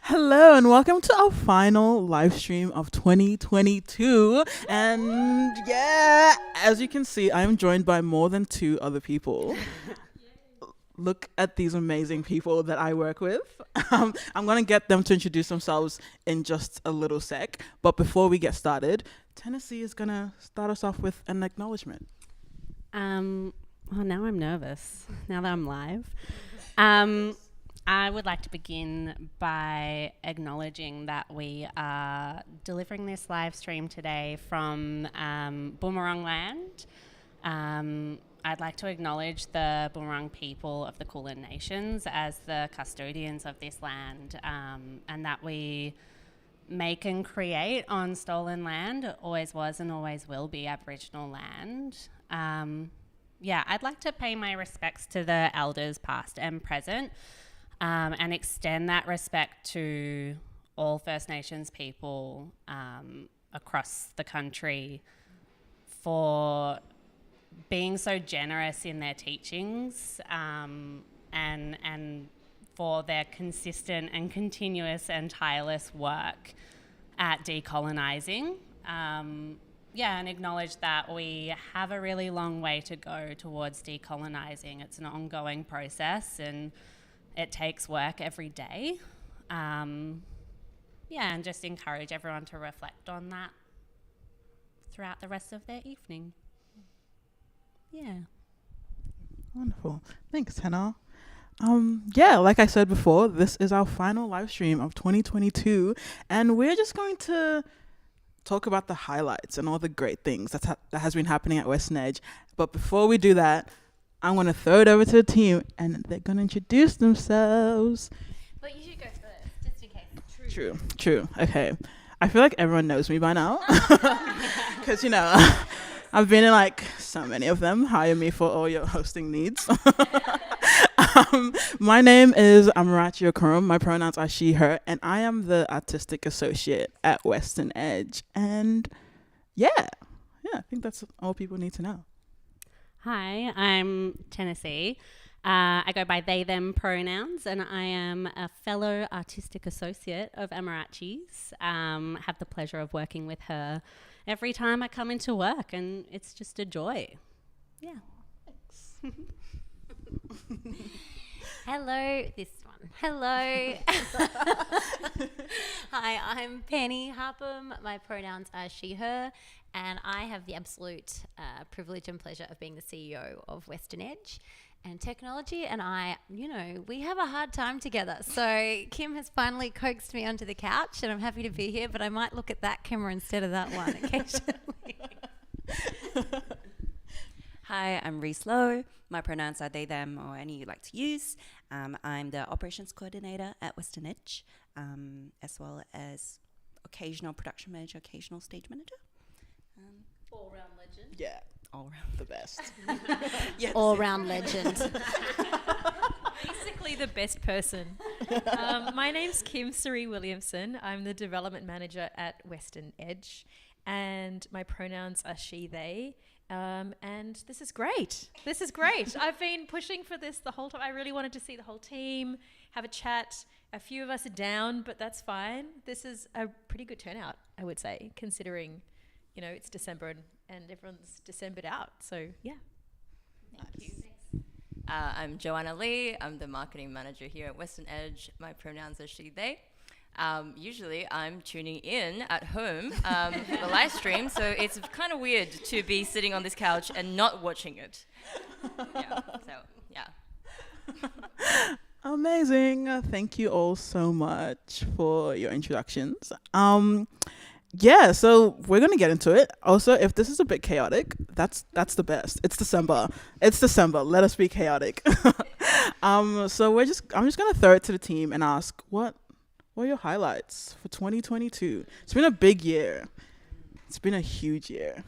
Hello and welcome to our final live stream of 2022. And yeah, as you can see, I'm joined by more than two other people. Look at these amazing people that I work with. I'm going to get them to introduce themselves in just a little sec. But before we get started, Tennessee is going to start us off with an acknowledgement. Well, now I'm nervous, now that I'm live. I would like to begin by acknowledging that we are delivering this live stream today from Boomerang Land. I'd like to acknowledge the Boomerang people of the Kulin Nations as the custodians of this land, and that we make and create on stolen land. It always was and always will be Aboriginal land. I'd like to pay my respects to the elders past and present, and extend that respect to all First Nations people across the country for being so generous in their teachings, and for their consistent and continuous and tireless work at decolonising. And acknowledge that we have a really long way to go towards decolonising. It's an ongoing process and it takes work every day. And just encourage everyone to reflect on that throughout the rest of their evening. Yeah. Wonderful. Thanks, Hannah. Like I said before, this is our final live stream of 2022, and we're just going to talk about the highlights and all the great things that has been happening at Western Edge. But before we do that, I'm going to throw it over to the team, and they're going to introduce themselves. But you should go first, just in case. True. Okay. I feel like everyone knows me by now. Because, I've been in so many of them. Hire me for all your hosting needs. My name is Amarachi Okurum. My pronouns are she, her, and I am the artistic associate at Western Edge. And I think that's all people need to know. Hi, I'm Tennessee. I go by they, them pronouns, and I am a fellow artistic associate of Amarachi's. Have the pleasure of working with her every time I come into work, and it's just a joy. Yeah. Thanks. Hello, this one. Hello. Hi, I'm Penny Harpham. My pronouns are she, her, and I have the absolute privilege and pleasure of being the CEO of Western Edge. And technology and I, we have a hard time together. So Kim has finally coaxed me onto the couch, and I'm happy to be here, but I might look at that camera instead of that one occasionally. Hi, I'm Reese Lowe. My pronouns are they, them, or any you like to use. I'm the operations coordinator at Western Edge, as well as occasional production manager, occasional stage manager. All-round legend. Yeah. All around The best. yes. All-round legend. Basically the best person. My name's Kim Sari Williamson. I'm the development manager at Western Edge, and my pronouns are she, they. And this is great. I've been pushing for this the whole time. I really wanted to see the whole team, have a chat. A few of us are down, but that's fine. This is a pretty good turnout, I would say, considering, it's December and everyone's Decembered out. So, yeah. Thank you. I'm Joanna Lee. I'm the marketing manager here at Western Edge. My pronouns are she, they. Usually I'm tuning in at home for the live stream, so it's kind of weird to be sitting on this couch and not watching it. Amazing. Thank you all so much for your introductions. So we're going to get into it. Also, if this is a bit chaotic, that's the best. It's December. Let us be chaotic. I'm just going to throw it to the team and ask, what are your highlights for 2022? It's been a big year. It's been a huge year.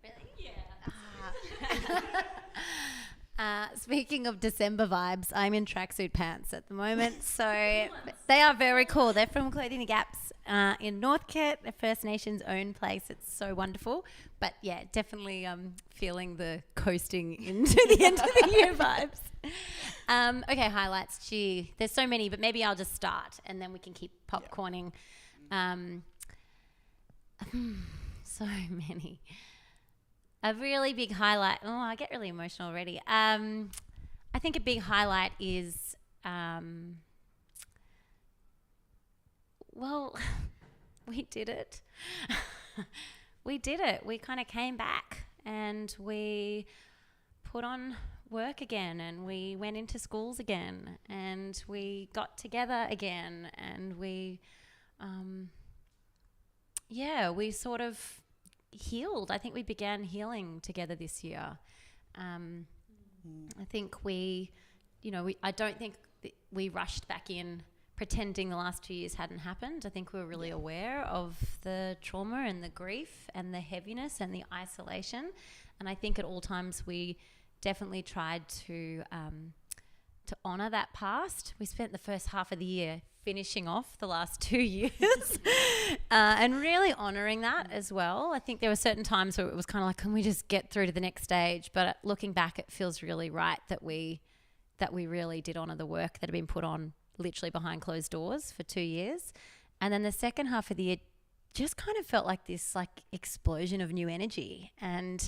Really? Yeah. Speaking of December vibes, I'm in tracksuit pants at the moment. So they are very cool. They're from Clothing the Gaps in Northcote, a First Nations owned place. It's so wonderful. But yeah, definitely feeling the coasting into the end of the year vibes. Okay, highlights. Gee, there's so many, but maybe I'll just start and then we can keep popcorning. So many. A really big highlight. Oh, I get really emotional already. I think a big highlight is, well, we did it. We did it. We kind of came back and we put on work again and we went into schools again and we got together again and we we sort of healed. I think we began healing together this year. I think I don't think we rushed back in pretending the last 2 years hadn't happened. I think we were really aware of the trauma and the grief and the heaviness and the isolation. And I think at all times we definitely tried to honour that past. We spent the first half of the year finishing off the last 2 years and really honouring that as well. I think there were certain times where it was kind of like, can we just get through to the next stage? But looking back, it feels really right that we really did honour the work that had been put on literally behind closed doors for 2 years. And then the second half of the year just kind of felt like this explosion of new energy and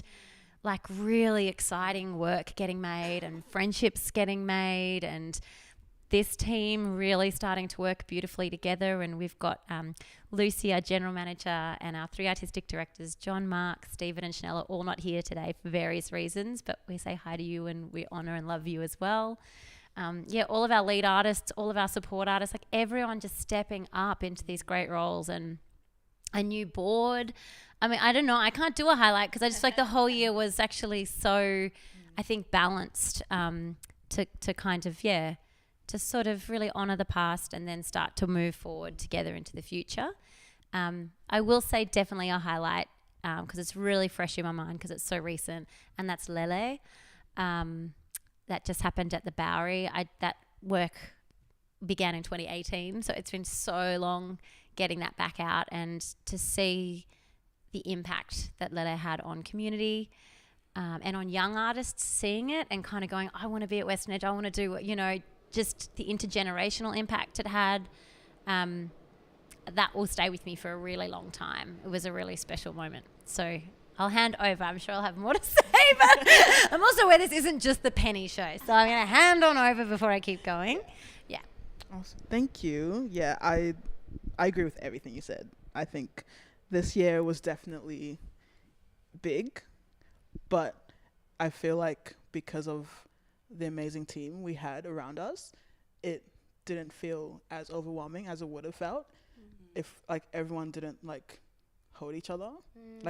really exciting work getting made and friendships getting made and this team really starting to work beautifully together. And we've got Lucy, our general manager, and our 3 artistic directors, John, Mark, Stephen and Chanel, are all not here today for various reasons, but we say hi to you and we honour and love you as well. All of our lead artists, all of our support artists, everyone just stepping up into these great roles and a new board. I mean, I don't know. I can't do a highlight because I just feel like the whole year was actually so, I think, balanced to kind of, to sort of really honour the past and then start to move forward together into the future. I will say definitely a highlight because it's really fresh in my mind because it's so recent, and that's Lele. That just happened at the Bowery. That work began in 2018, so it's been so long getting that back out and to see the impact that Lele had on community and on young artists seeing it and kind of going, I want to be at Western Edge, I want to do, just the intergenerational impact it had. That will stay with me for a really long time. It was a really special moment. So I'll hand over. I'm sure I'll have more to say, but I'm also aware this isn't just the Penny show. So I'm going to hand on over before I keep going. Yeah. Awesome. Thank you. Yeah, I agree with everything you said. I think this year was definitely big, but I feel like because of the amazing team we had around us, it didn't feel as overwhelming as it would have felt if everyone didn't hold each other.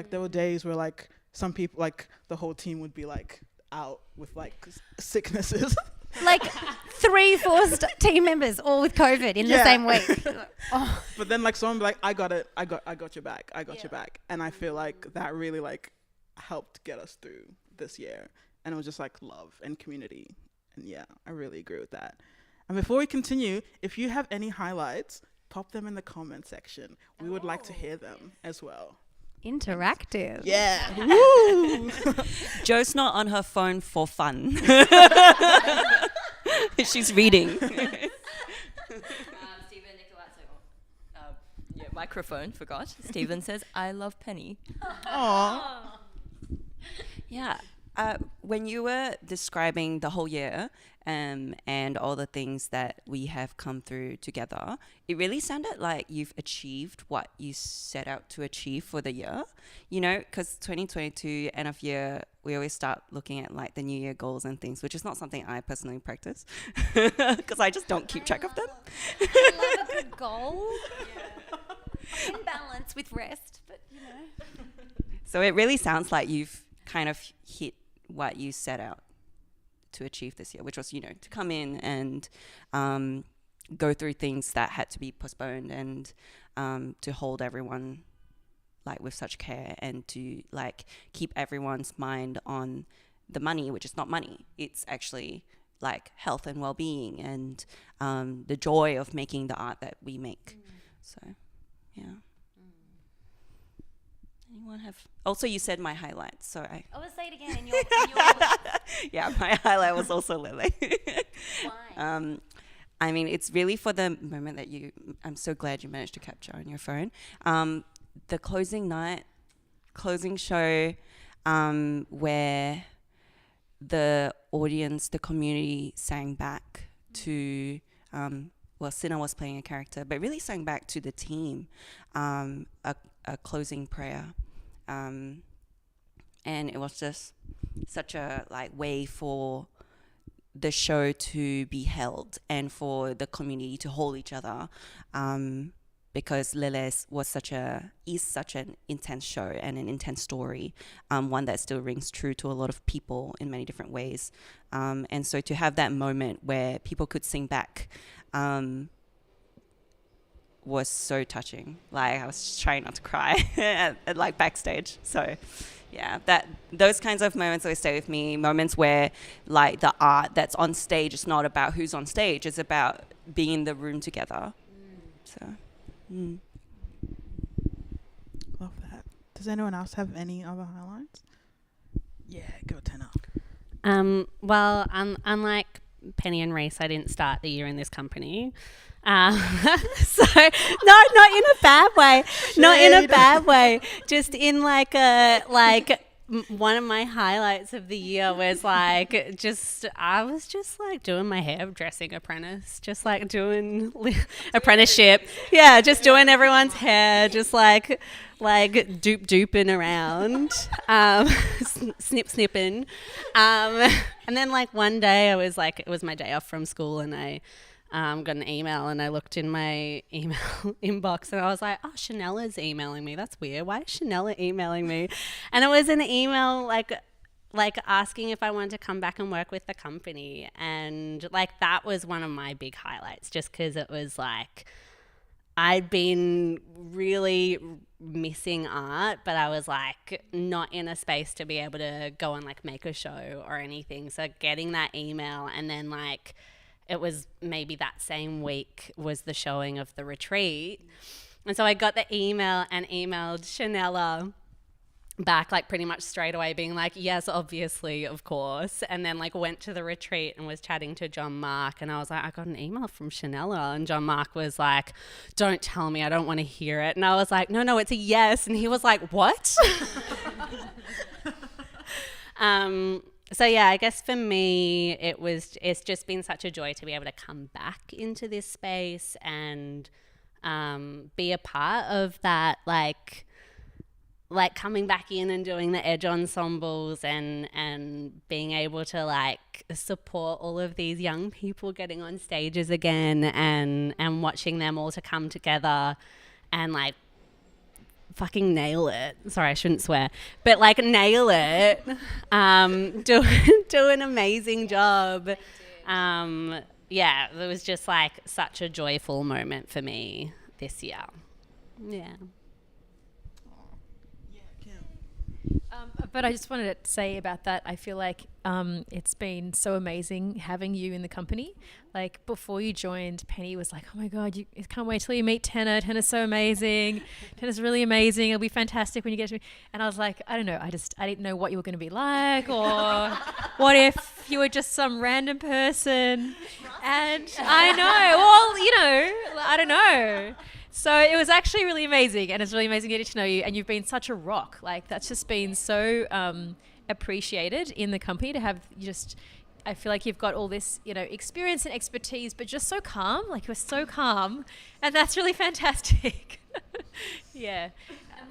There were days where some people, the whole team would be out with sicknesses. 3-4 team members all with COVID in the same week. Oh. But then someone would be I got it, I got your back, I got your back. And I feel like that really helped get us through this year. And it was just love and community. And I really agree with that. And before we continue, if you have any highlights, pop them in the comment section. We would like to hear them as well. Interactive. Yeah. Woo! Jo's not on her phone for fun. She's reading. Stephen, microphone, forgot. Stephen says, I love Penny. Aww. Yeah. When you were describing the whole year and all the things that we have come through together, it really sounded like you've achieved what you set out to achieve for the year. Because 2022, end of year, we always start looking at the New Year goals and things, which is not something I personally practice because I just don't keep track of them. I love a good goal. In balance with rest, but So it really sounds like you've kind of hit what you set out to achieve this year, which was, to come in and go through things that had to be postponed and to hold everyone with such care and to keep everyone's mind on the money, which is not money. It's actually health and well-being and the joy of making the art that we make. So, yeah. Anyone have? Also, you said my highlights, so I will say it again. In your Yeah, my highlight was also Lily. Why? I mean, it's really for the moment that I'm so glad you managed to capture on your phone. The closing show, where the audience, the community sang back to, Sinner was playing a character, but really sang back to the team, a closing prayer. And it was just such a way for the show to be held and for the community to hold each other, because Lilith is such an intense show and an intense story, one that still rings true to a lot of people in many different ways, and so to have that moment where people could sing back was so touching. I was just trying not to cry at backstage. So yeah, those kinds of moments always stay with me. Moments where the art that's on stage is not about who's on stage, it's about being in the room together. So Love that. Does anyone else have any other highlights? Yeah, go Tenna. Well, unlike Penny and Reese, I didn't start the year in this company. So not in a bad way. Not in a bad way. Just in one of my highlights of the year was I was just doing my hairdressing apprentice, just doing apprenticeship. Yeah, just doing everyone's hair, just duping around, snipping. And then one day I was it was my day off from school, and I got an email, and I looked in my email inbox, and I was like, oh, Shanella's emailing me. That's weird. Why is Shanella emailing me? And it was an email asking if I wanted to come back and work with the company. And that was one of my big highlights, just because it was I'd been really missing art, but I was not in a space to be able to go and make a show or anything. So getting that email, and then it was maybe that same week was the showing of the retreat. And so I got the email and emailed Shanella back pretty much straight away, being yes, obviously, of course. And then went to the retreat and was chatting to John Mark, and I was I got an email from Shanella, and John Mark was don't tell me, I don't want to hear it. And I was no, it's a yes. And he was what? So yeah, I guess for me, it's just been such a joy to be able to come back into this space and be a part of that, coming back in and doing the Edge ensembles and being able to support all of these young people getting on stages again, and watching them all to come together and fucking nail it. Sorry, I shouldn't swear, but nail it. Do an amazing job. Yeah, it was just such a joyful moment for me this year. Yeah. But I just wanted to say about that, I feel it's been so amazing having you in the company. Before you joined, Penny was oh my God, I can't wait till you meet Tenna. Tenna's so amazing. Tenna's really amazing. It'll be fantastic when you get to me. And I was I don't know. I didn't know what you were going to be like, or what if you were just some random person. And I know, well, I don't know. So it was actually really amazing, and it's really amazing getting to know you, and you've been such a rock. That's just been so appreciated in the company to have I feel you've got all this, experience and expertise, but just so calm. You're so calm, and that's really fantastic. Yeah. And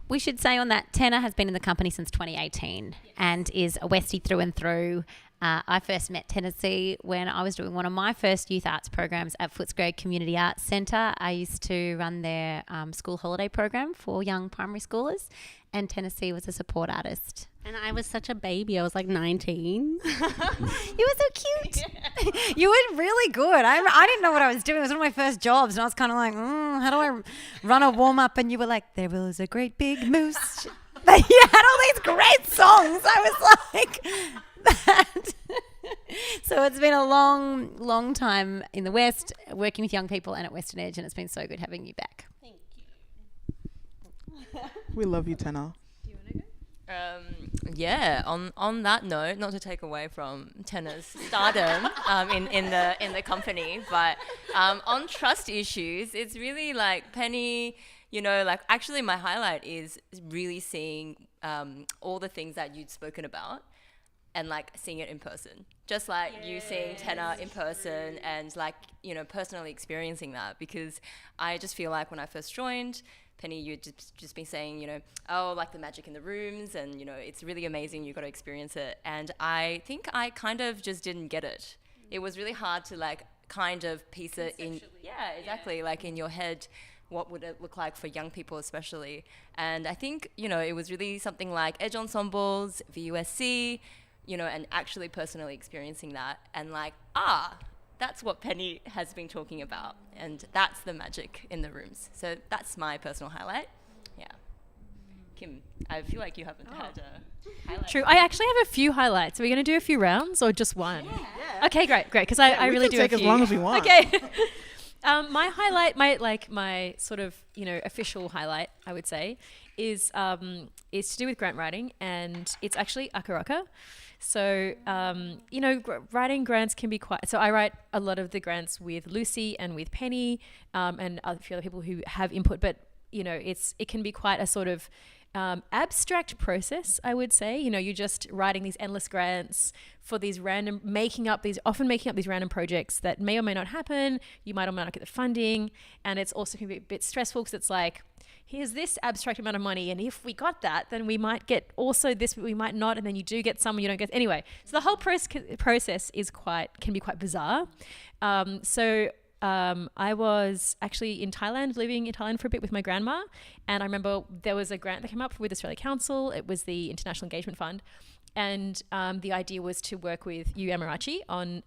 we should say on that, Tenna has been in the company since 2018 and is a Westie through and through. I first met Tennessee when I was doing one of my first youth arts programs at Footscray Community Arts Centre. I used to run their school holiday program for young primary schoolers, and Tennessee was a support artist. And I was such a baby. I was 19. You were so cute. Yeah. You were really good. I didn't know what I was doing. It was one of my first jobs, and I was kind of how do I run a warm-up? And you were there was a great big moose. You had all these great songs. I was that. So it's been a long time in the West, working with young people and at Western Edge, and it's been so good having you back. Thank you. We love you, Tenna. Do you want to go? Yeah. On that note, not to take away from Tenna's stardom in the company, but on trust issues, it's really like Penny. You know, like actually, my highlight is really seeing all the things that you'd spoken about, and like seeing it in person, just like you seeing Tenna in person, and like, you know, personally experiencing that. Because I just feel like when I first joined, Penny, you'd just been saying, you know, oh, like the magic in the rooms, and you know, it's really amazing, you got to experience it. And I think I kind of just didn't get it. It was really hard to like kind of piece it in. Yeah, exactly. Like in your head, what would it look like for young people especially. And I think, you know, it was really something like Edge Ensembles, VUSC, you know, and actually personally experiencing that, and like, that's what Penny has been talking about, and that's the magic in the rooms. So that's my personal highlight. Yeah. Kim, I feel like you haven't had a highlight. True. I actually have a few highlights. Are we going to do a few rounds or just one? Yeah. Okay, great. Because I really do take a few. as long as we want. Okay. My highlight, my sort of, you know, official highlight, I would say, is to do with grant writing, and it's actually Akaraka. So, you know, writing grants can be quite... So I write a lot of the grants with Lucy and with Penny, and a few other people who have input, but, you know, it can be quite a sort of abstract process, I would say. You know, you're just writing these endless grants for these often making up these random projects that may or may not happen. You might or might not get the funding, and it's also can be a bit stressful because it's like, here's this abstract amount of money, and if we got that, then we might get also this, but we might not, and then you do get some, you don't get... Anyway, so the whole process can be quite bizarre. I was actually living in Thailand for a bit with my grandma, and I remember there was a grant that came up with Australia Council. It was the International Engagement Fund, and the idea was to work with Yu Amarachi on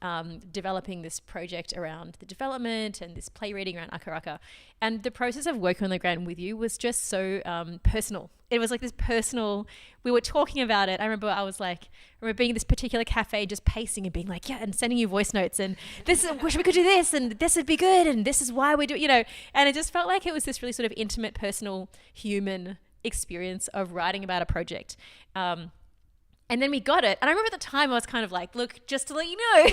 developing this project around the development and this play reading around Akaraka. And the process of working on the grant with you was just so personal. It was like this personal... We were talking about it. I remember being in this particular cafe just pacing and being like, yeah, and sending you voice notes, and wish we could do this, and this would be good, and this is why we do it, you know. And it just felt like it was this really sort of intimate, personal, human experience of writing about a project. And then we got it. And I remember at the time I was kind of like, look, just to let you know,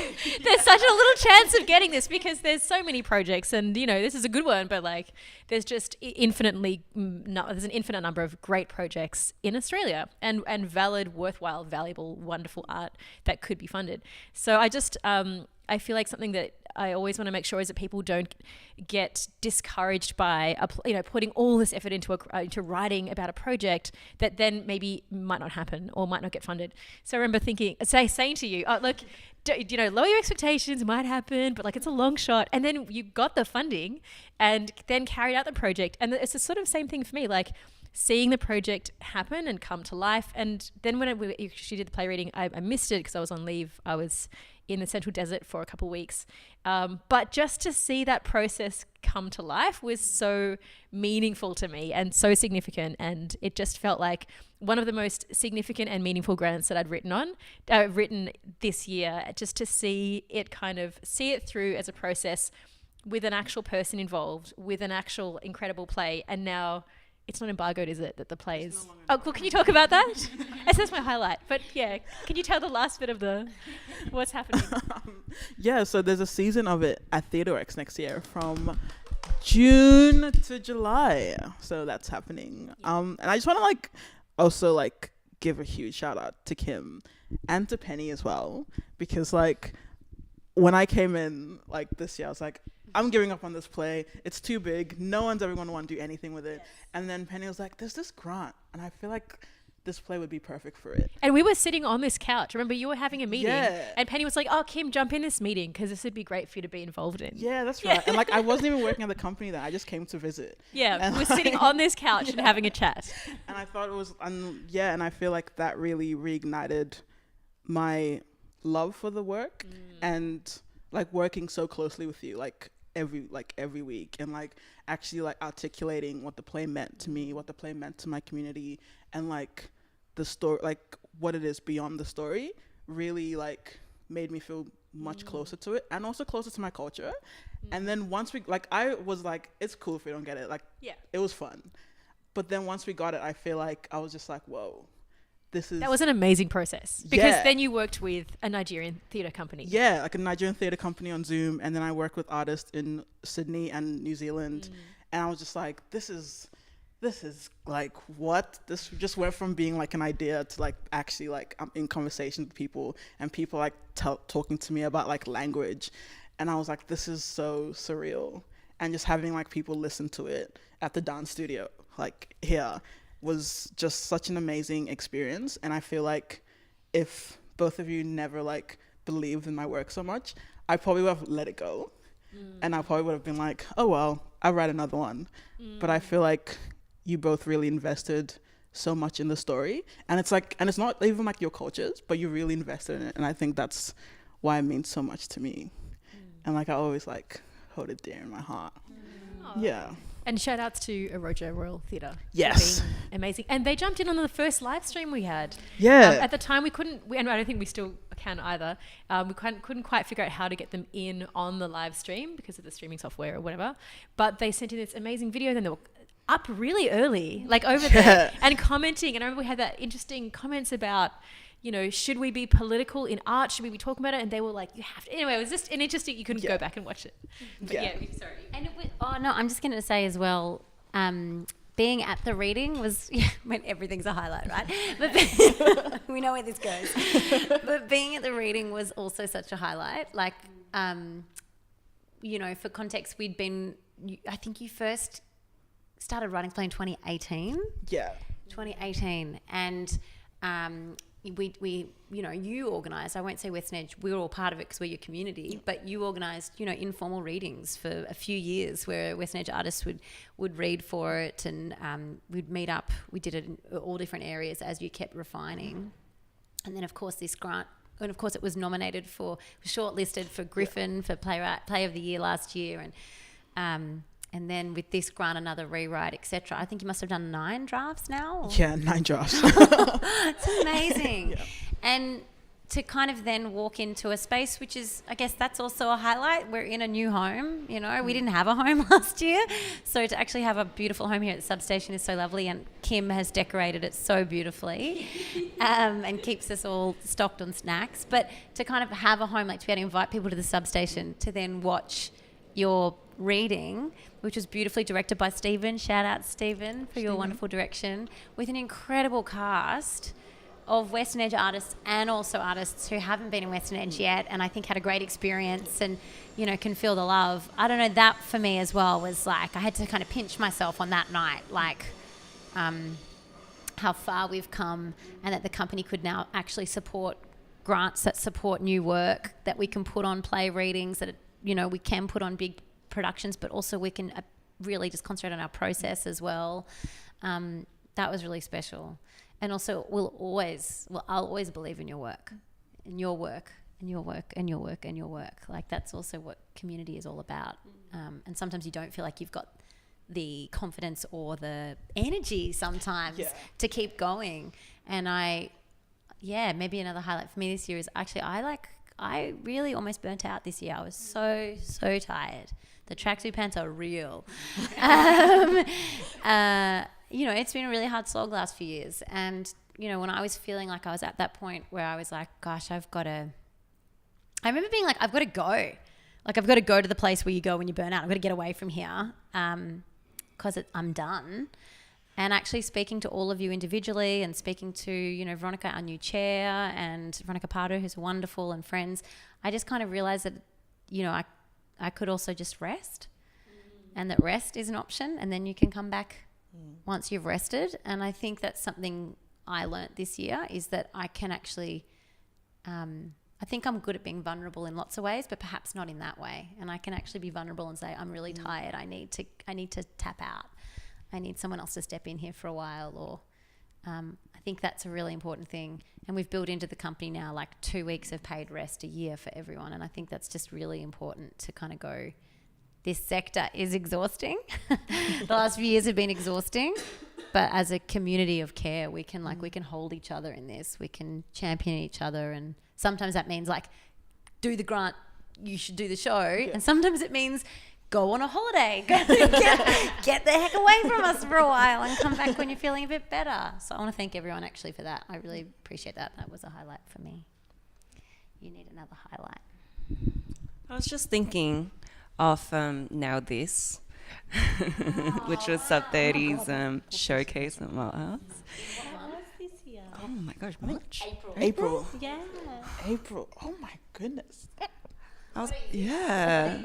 there's such a little chance of getting this because there's so many projects, and, you know, this is a good one, but like there's just there's an infinite number of great projects in Australia and valid, worthwhile, valuable, wonderful art that could be funded. So I just, I feel like something that I always want to make sure is that people don't get discouraged by, putting all this effort into writing about a project that then maybe might not happen or might not get funded. So I remember saying to you, look, lower your expectations, it might happen, but like it's a long shot. And then you got the funding and then carried out the project. And it's the sort of same thing for me, like seeing the project happen and come to life. And then when she did the play reading, I missed it because I was on leave. I was in the Central Desert for a couple of weeks. But just to see that process come to life was so meaningful to me and so significant. And it just felt like one of the most significant and meaningful grants that I'd written this year, just to see it through as a process with an actual person involved, with an actual incredible play. And now it's not embargoed, is it, that the play is... Oh, well, can you talk about that? That's my highlight. But yeah, can you tell the last bit of what's happening? Yeah, so there's a season of it at Theatre X next year from June to July. So that's happening. And I just want to also give a huge shout out to Kim and to Penny as well, because when I came in this year, I was like, I'm giving up on this play. It's too big. No one's ever going to want to do anything with it. Yes. And then Penny was like, there's this grant, and I feel like this play would be perfect for it. And we were sitting on this couch. Remember, you were having a meeting, and Penny was like, oh, Kim, jump in this meeting because this would be great for you to be involved in. Yeah, that's right. And I wasn't even working at the company then. I just came to visit. Yeah, we were sitting on this couch and having a chat. And I thought it was, and I feel like that really reignited my love for the work and working so closely with you, every week, and actually articulating what the play meant to me, what the play meant to my community, and the story, what it is beyond the story, really made me feel much closer to it and also closer to my culture. And then once we I was it's cool if we don't get it, it was fun. But then once we got it, I feel like I was just whoa, this is... That was an amazing process because Yeah. then you worked with a Nigerian theatre company. Yeah, like a Nigerian theatre company on Zoom, and then I worked with artists in Sydney and New Zealand, and I was just like, this is like, what? This just went from being like an idea to like actually like I'm in conversation with people, and people like talking to me about like language, and I was like, this is so surreal. And just having like people listen to it at the dance studio like here was just such an amazing experience. And I feel like if both of you never like believed in my work so much, I probably would have let it go. And I probably would have been like, oh well, I'll write another one. But I feel like you both really invested so much in the story, and it's like, and it's not even like your cultures, but you really invested in it, and I think that's why it means so much to me. And like I always like hold it dear in my heart. Yeah. And shout outs to Aroja Royal Theatre. Yes. For being amazing. And they jumped in on the first live stream we had. Yeah. At the time we couldn't, and I don't think we still can either, we couldn't quite figure out how to get them in on the live stream because of the streaming software or whatever. But they sent in this amazing video, then they were up really early, like over there, and commenting. And I remember we had that interesting comments about, you know, should we be political in art? Should we be talking about it? And they were like, you have to. Anyway, it was just an interesting, you couldn't go back and watch it. But sorry. And I'm just going to say as well, being at the reading was, when everything's a highlight, right? But we know where this goes. But being at the reading was also such a highlight. Like, you know, for context, I think you first started writing play in 2018. Yeah. 2018. And we you know, you organised, I won't say Western Edge, we were all part of it because we're your community, but you organised, you know, informal readings for a few years where Western Edge artists would read for it, and we'd meet up. We did it in all different areas as you kept refining. And then, of course, this grant, and of course it was nominated for, shortlisted for Griffin for Play of the Year last year, and then with this grant, another rewrite, etc. I think you must have done 9 drafts now. Yeah, 9 drafts. It's amazing. Yeah. And to kind of then walk into a space, which is, I guess that's also a highlight. We're in a new home, you know, we didn't have a home last year. So to actually have a beautiful home here at the substation is so lovely, and Kim has decorated it so beautifully and keeps us all stocked on snacks. But to kind of have a home, like to be able to invite people to the substation to then watch your reading, which was beautifully directed by Stephen. Shout out Stephen for your wonderful direction, with an incredible cast of Western Edge artists and also artists who haven't been in Western Edge yet, and I think had a great experience and, you know, can feel the love. I don't know, that for me as well was like, I had to kind of pinch myself on that night, like how far we've come, and that the company could now actually support grants that support new work, that we can put on play readings, that, you know, we can put on big productions, but also we can really just concentrate on our process as well. That was really special. And also I'll always believe in your work, and your work, and your work, and your work, and your work. Like, that's also what community is all about. And sometimes you don't feel like you've got the confidence or the energy sometimes to keep going. And maybe another highlight for me this year is actually I really almost burnt out this year. I was so tired. The tracksuit pants are real. You know, it's been a really hard slog the last few years. And, you know, when I was feeling like I was at that point where I was like, gosh, I remember being like, I've got to go. Like, I've got to go to the place where you go when you burn out. I've got to get away from here because I'm done. And actually speaking to all of you individually, and speaking to, you know, Veronica, our new chair, and Veronica Pardo, who's wonderful, and friends, I just kind of realised that, you know, I could also just rest, and that rest is an option, and then you can come back once you've rested. And I think that's something I learnt this year, is that I can actually, I think I'm good at being vulnerable in lots of ways, but perhaps not in that way. And I can actually be vulnerable and say, I'm really tired. I need to tap out. I need someone else to step in here for a while, or I think that's a really important thing. And we've built into the company now like 2 weeks of paid rest a year for everyone. And I think that's just really important to kind of go, this sector is exhausting. The last few years have been exhausting, but as a community of care, we can hold each other in this. We can champion each other, and sometimes that means like, do the grant, you should do the show. Yeah. And sometimes it means go on a holiday, get the heck away from us for a while and come back when you're feeling a bit better. So I want to thank everyone actually for that. I really appreciate that. That was a highlight for me. You need another highlight. I was just thinking of Now This, which was Sub 30's showcase at Malt House. Oh my gosh, March. April. Yeah. April. Oh my goodness. Yeah.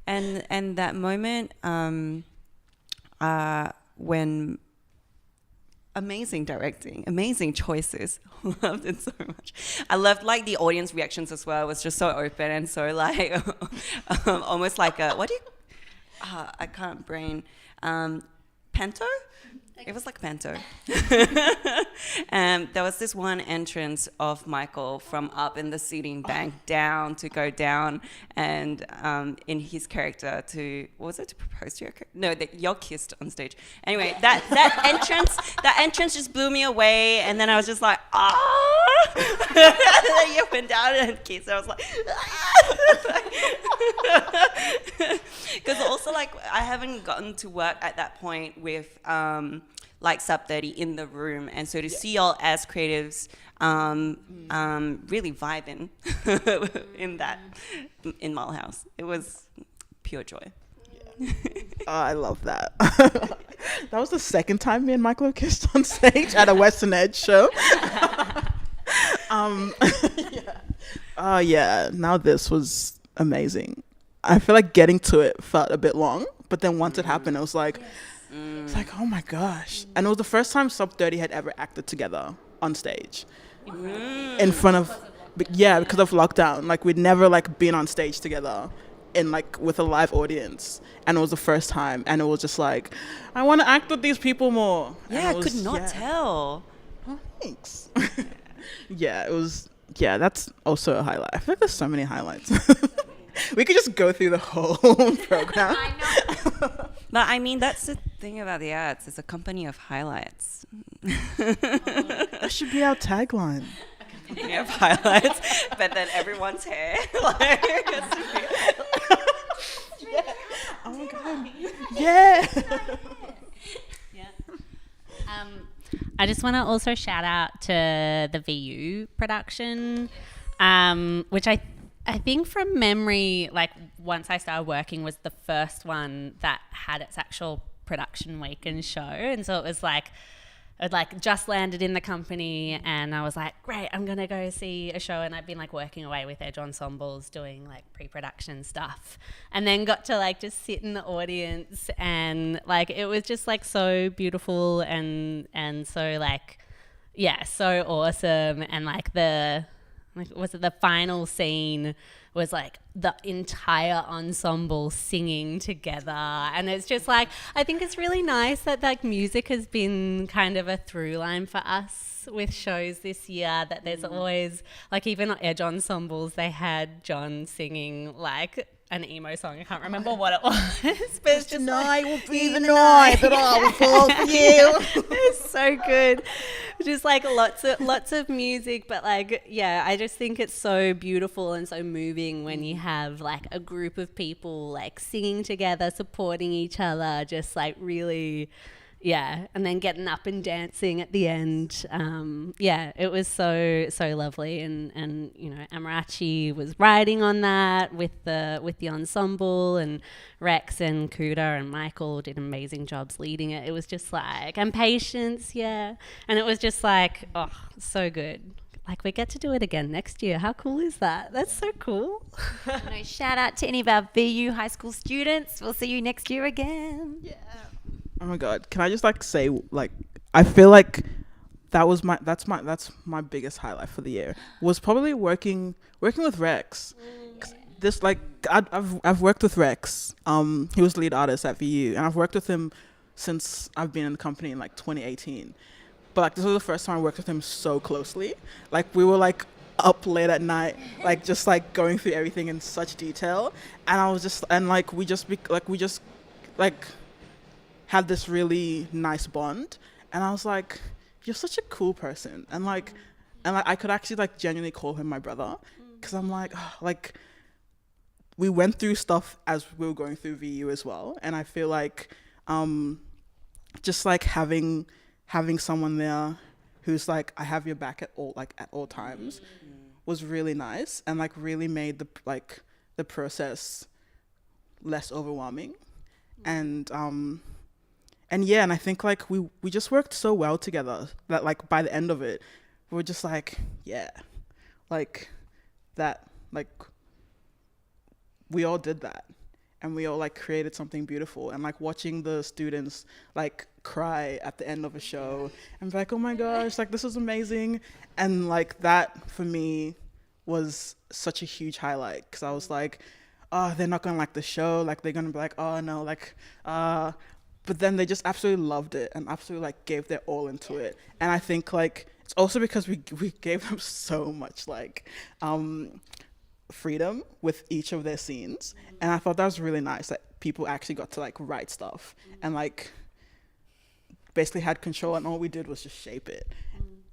And that moment when amazing directing, amazing choices. Loved it so much. I loved like the audience reactions as well. It was just so open and so like almost like a I can't brain panto. It was like panto. There was this one entrance of Michael from up in the seating bank down to go down, and in his character to, what was it, to propose to your character? No, you're kissed on stage. Anyway, that entrance just blew me away, and then I was just like, ah! Then you went down and kissed. I was like, because also like I haven't gotten to work at that point with like Sub 30 in the room, and so to see y'all as creatives really vibing in Malt House, it was pure joy. I love that. That was the second time me and Michael have kissed on stage at a Western Edge show. Yeah. Now this was amazing. I feel like getting to it felt a bit long, but then once it happened, it was like, it's like, oh my gosh. And it was the first time Sub 30 had ever acted together on stage. In front of, because of lockdown. Like we'd never like been on stage together in like with a live audience. And it was the first time. And it was just like, I want to act with these people more. Yeah, I could not tell. Oh, thanks. It was, that's also a highlight. I feel like there's so many highlights. We could just go through the whole program. I know. But I mean, that's the thing about the arts. It's a company of highlights. That should be our tagline. A company of highlights, but then everyone's hair. Like, Oh my god. Yeah. I just want to also shout out to the VU production, which I think from memory, like once I started working, was the first one that had its actual production week and show. And so it was like, I'd like just landed in the company and I was like, great, I'm going to go see a show. And I'd been like working away with Edge Ensembles doing like pre-production stuff, and then got to like just sit in the audience, and like it was just like so beautiful and so like, so awesome. And like the final scene was like the entire ensemble singing together, and it's just like, I think it's really nice that like music has been kind of a through line for us with shows this year, that there's always like, even on Edge Ensembles they had John singing like an emo song. I can't remember what it was, but it's just Tonight like, will be the night that I will fall for you. it's so good. Just like lots of music, but like, I just think it's so beautiful and so moving when you have like a group of people like singing together, supporting each other, just like really, and then getting up and dancing at the end. It was so lovely, and you know, Amarachi was riding on that with the ensemble, and Rex and Kuda and Michael did amazing jobs leading it. It was just like, and Patience, and it was just like, oh, so good. Like, we get to do it again next year. How cool is that? That's so cool. Shout out to any of our VU high school students. We'll see you next year again. Oh my god, can I just like say, like, I feel like that's my biggest highlight for the year was probably working with Rex. This like, I've worked with Rex. He was the lead artist at VU, and I've worked with him since I've been in the company in like 2018. But like, this was the first time I worked with him so closely. Like, we were like up late at night, like just like going through everything in such detail, and I was just, and like we just had this really nice bond, and I was like, you're such a cool person, and like I could actually like genuinely call him my brother, because I'm like, we went through stuff as we were going through VU as well, and I feel like just like having someone there who's like, I have your back at all times, was really nice, and like really made the process less overwhelming. And yeah, and I think like we just worked so well together that like by the end of it, we were just like, yeah, like that, like we all did that, and we all like created something beautiful. And like watching the students like cry at the end of a show and be like, oh my gosh, like this is amazing, and like that for me was such a huge highlight, because I was like, oh, they're not gonna like the show, like they're gonna be like, oh no, like but then they just absolutely loved it and absolutely like gave their all into it. And I think like it's also because we gave them so much like freedom with each of their scenes, and I thought that was really nice that people actually got to like write stuff and like basically had control, and all we did was just shape it.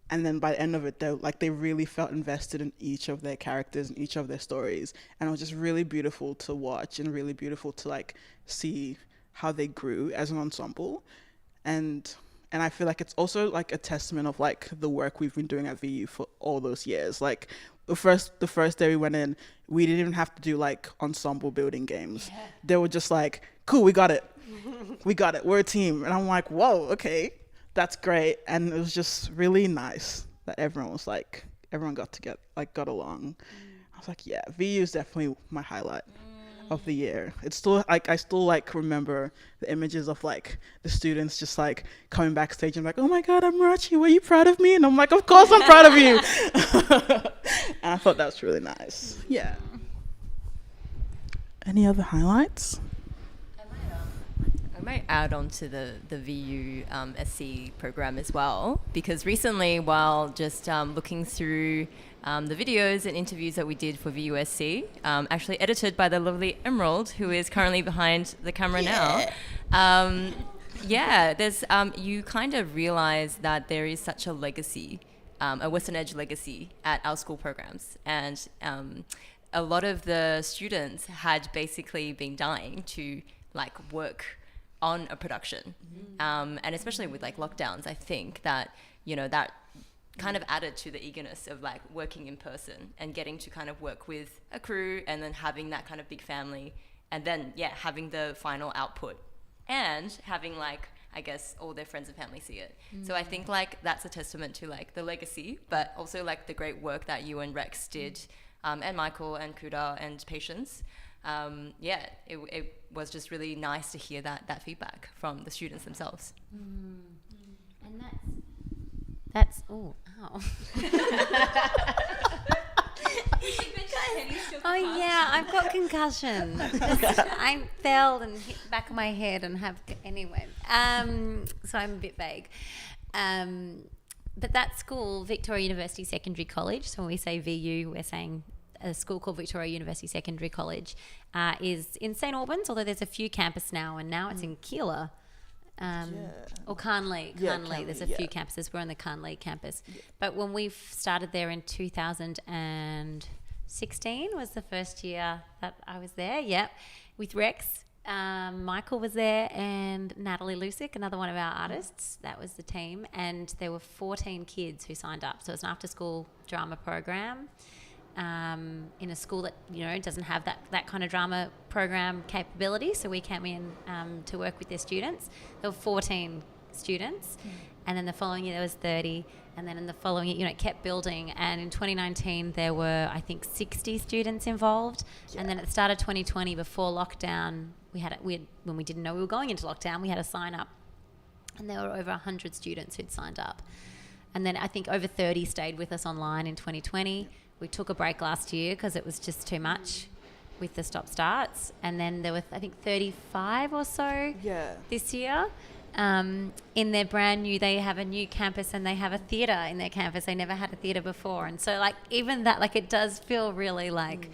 And then by the end of it, they really felt invested in each of their characters and each of their stories, and it was just really beautiful to watch and really beautiful to like see how they grew as an ensemble. And I feel like it's also like a testament of like the work we've been doing at VU for all those years. Like the first day we went in, we didn't even have to do like ensemble building games. Yeah. They were just like, cool, we got it. We got it. We're a team. And I'm like, whoa, okay, that's great. And it was just really nice that everyone got together, like got along. I was like, yeah, VU is definitely my highlight of the year. It's still like, I still like remember the images of like the students just like coming backstage and like, oh my God, I'm Marachi, were you proud of me? And I'm like, of course I'm proud of you. And I thought that was really nice. Yeah. Any other highlights? I might add on to the VU SC program as well, because recently, while just looking through the videos and interviews that we did for VUSC, actually edited by the lovely Emerald, who is currently behind the camera now. There's you kind of realize that there is such a legacy, a Western Edge legacy at our school programs, and a lot of the students had basically been dying to like work on a production, and especially with like lockdowns, I think that that kind of added to the eagerness of like working in person and getting to kind of work with a crew, and then having that kind of big family, and then having the final output and having like, I guess, all their friends and family see it. So I think like that's a testament to like the legacy, but also like the great work that you and Rex did, and Michael and Kuda and Patience. It was just really nice to hear that feedback from the students themselves. And that's oh ow. Oh yeah, I've got concussion. I fell and hit the back of my head and anyway. So I'm a bit vague. But that school, Victoria University Secondary College. So when we say VU, we're saying a school called Victoria University Secondary College, is in St Albans, although there's a few campuses now, and now it's in Keilor. Or Carnley. There's a few campuses. We're on the Carnley campus. Yeah. But when we started there in 2016 was the first year that I was there, with Rex. Michael was there, and Natalie Lusick, another one of our artists. That was the team. And there were 14 kids who signed up. So it's an after-school drama program. In a school that doesn't have that kind of drama program capability, so we came in to work with their students. There were 14 students, and then the following year there was 30, and then in the following year it kept building, and in 2019 there were I think 60 students involved. And then at the start of 2020, before lockdown, when we didn't know we were going into lockdown, we had a sign up, and there were over 100 students who'd signed up, and then I think over 30 stayed with us online in 2020. We took a break last year because it was just too much with the stop-starts. And then there were, I think, 35 or so this year. In their brand new, they have a new campus, and they have a theatre in their campus. They never had a theatre before. And so, like, even that, like, it does feel really like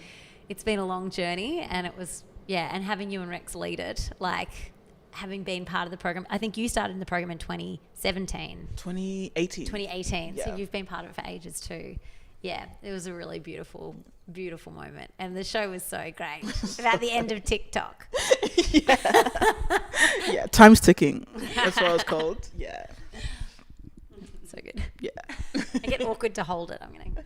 it's been a long journey. And it was, and having you and Rex lead it, like, having been part of the program. I think you started in the program in 2017. 2018. So you've been part of it for ages too. yeah, it was a really beautiful moment. And the show was so great. About the end of TikTok. Yeah, time's ticking. That's what it's called. Yeah. So good. Yeah. I get awkward to hold it. I'm going to.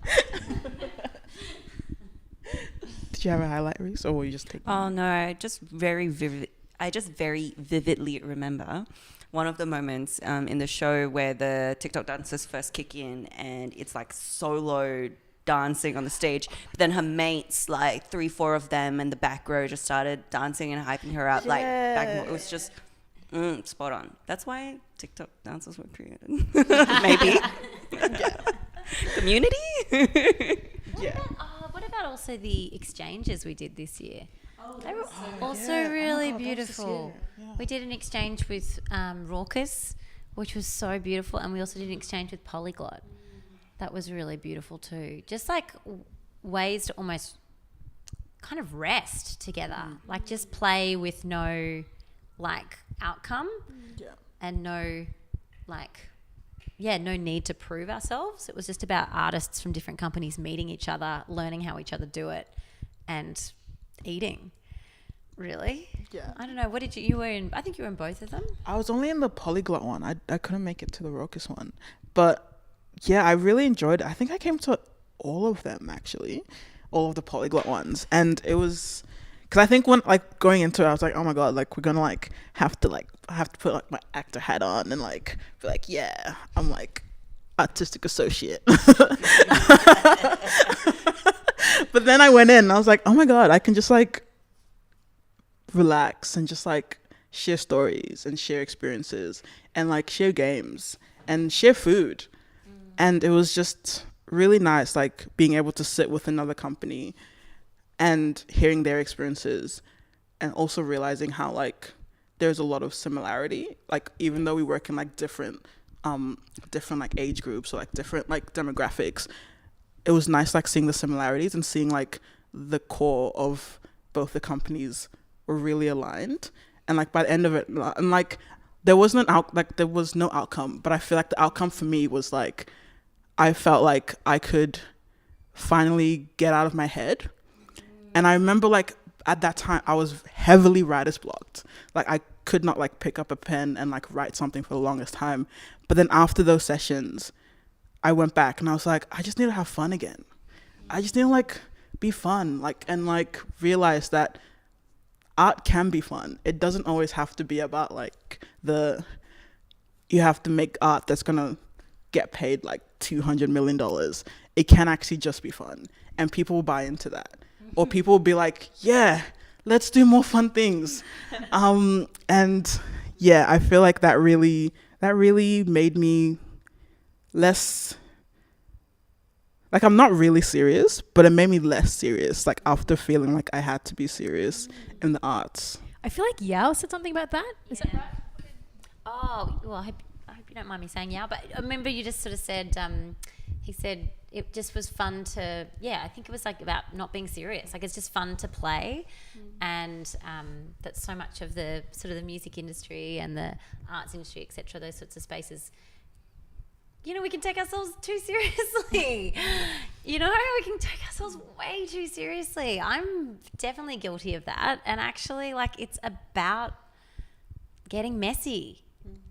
Did you have a highlight, Reese, or were you just taking? Oh no, I just very vividly remember one of the moments in the show where the TikTok dancers first kick in, and it's like solo dancing on the stage. But then her mates, like 3-4 of them, and the back row just started dancing and hyping her up. Like back and forth. It was just spot on. That's why TikTok dancers were created. Maybe. Community. Yeah. What about also the exchanges we did this year? They were also really beautiful. Yeah. We did an exchange with Raucous, which was so beautiful, and we also did an exchange with Polyglot. That was really beautiful too. Just like ways to almost kind of rest together, like just play with no like outcome and no like no need to prove ourselves. It was just about artists from different companies meeting each other, learning how each other do it, and eating. Really? Yeah. I don't know. What did you were in? I think you were in both of them. I was only in the Polyglot one. I couldn't make it to the Raucous one, but yeah, I really enjoyed it. I think I came to all of them actually, all of the Polyglot ones, and it was because I think when like going into it, I was like, oh my god, like we're gonna like have to put like my actor hat on and like be like, yeah, I'm like artistic associate. But then I went in and I was like, oh my god, I can just like relax and just like share stories and share experiences and like share games and share food. And it was just really nice, like being able to sit with another company and hearing their experiences, and also realizing how like there's a lot of similarity, like even though we work in like different like age groups or like different like demographics, it was nice like seeing the similarities and seeing like the core of both the companies were really aligned. And like by the end of it, and like there was no outcome, but I feel like the outcome for me was like I felt like I could finally get out of my head. And I remember like at that time I was heavily writer's blocked. Like I could not like pick up a pen and like write something for the longest time. But then after those sessions, I went back and I was like, I just need to have fun again. I just need to like be fun, like, and like realize that art can be fun. It doesn't always have to be about like you have to make art that's gonna get paid like $200 million. It can actually just be fun, and people will buy into that. Or people will be like, yeah, let's do more fun things. And yeah, I feel like that really made me less, like I'm not really serious, but it made me less serious, like after feeling like I had to be serious in the arts. I feel like Yao said something about that. Is that right? Oh, well, I hope you don't mind me saying yeah, but I remember you just sort of said, he said it just was fun to, I think it was like about not being serious. Like it's just fun to play. And that so much of the sort of the music industry and the arts industry, etc., those sorts of spaces, you know, we can take ourselves too seriously. You know, we can take ourselves way too seriously. I'm definitely guilty of that. And actually, like, it's about getting messy.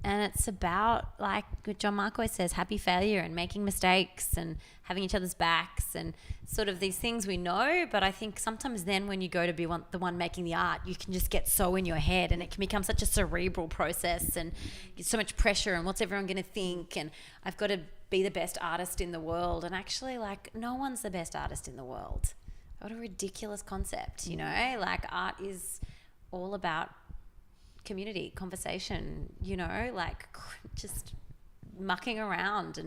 And it's about, like John Mark always says, happy failure and making mistakes and having each other's backs and sort of these things we know. But I think sometimes then when you go to be the one making the art, you can just get so in your head and it can become such a cerebral process and so much pressure and what's everyone going to think, and I've got to be the best artist in the world. And actually, like, no one's the best artist in the world. What a ridiculous concept, you know? Like, art is all about community, conversation, you know, like just mucking around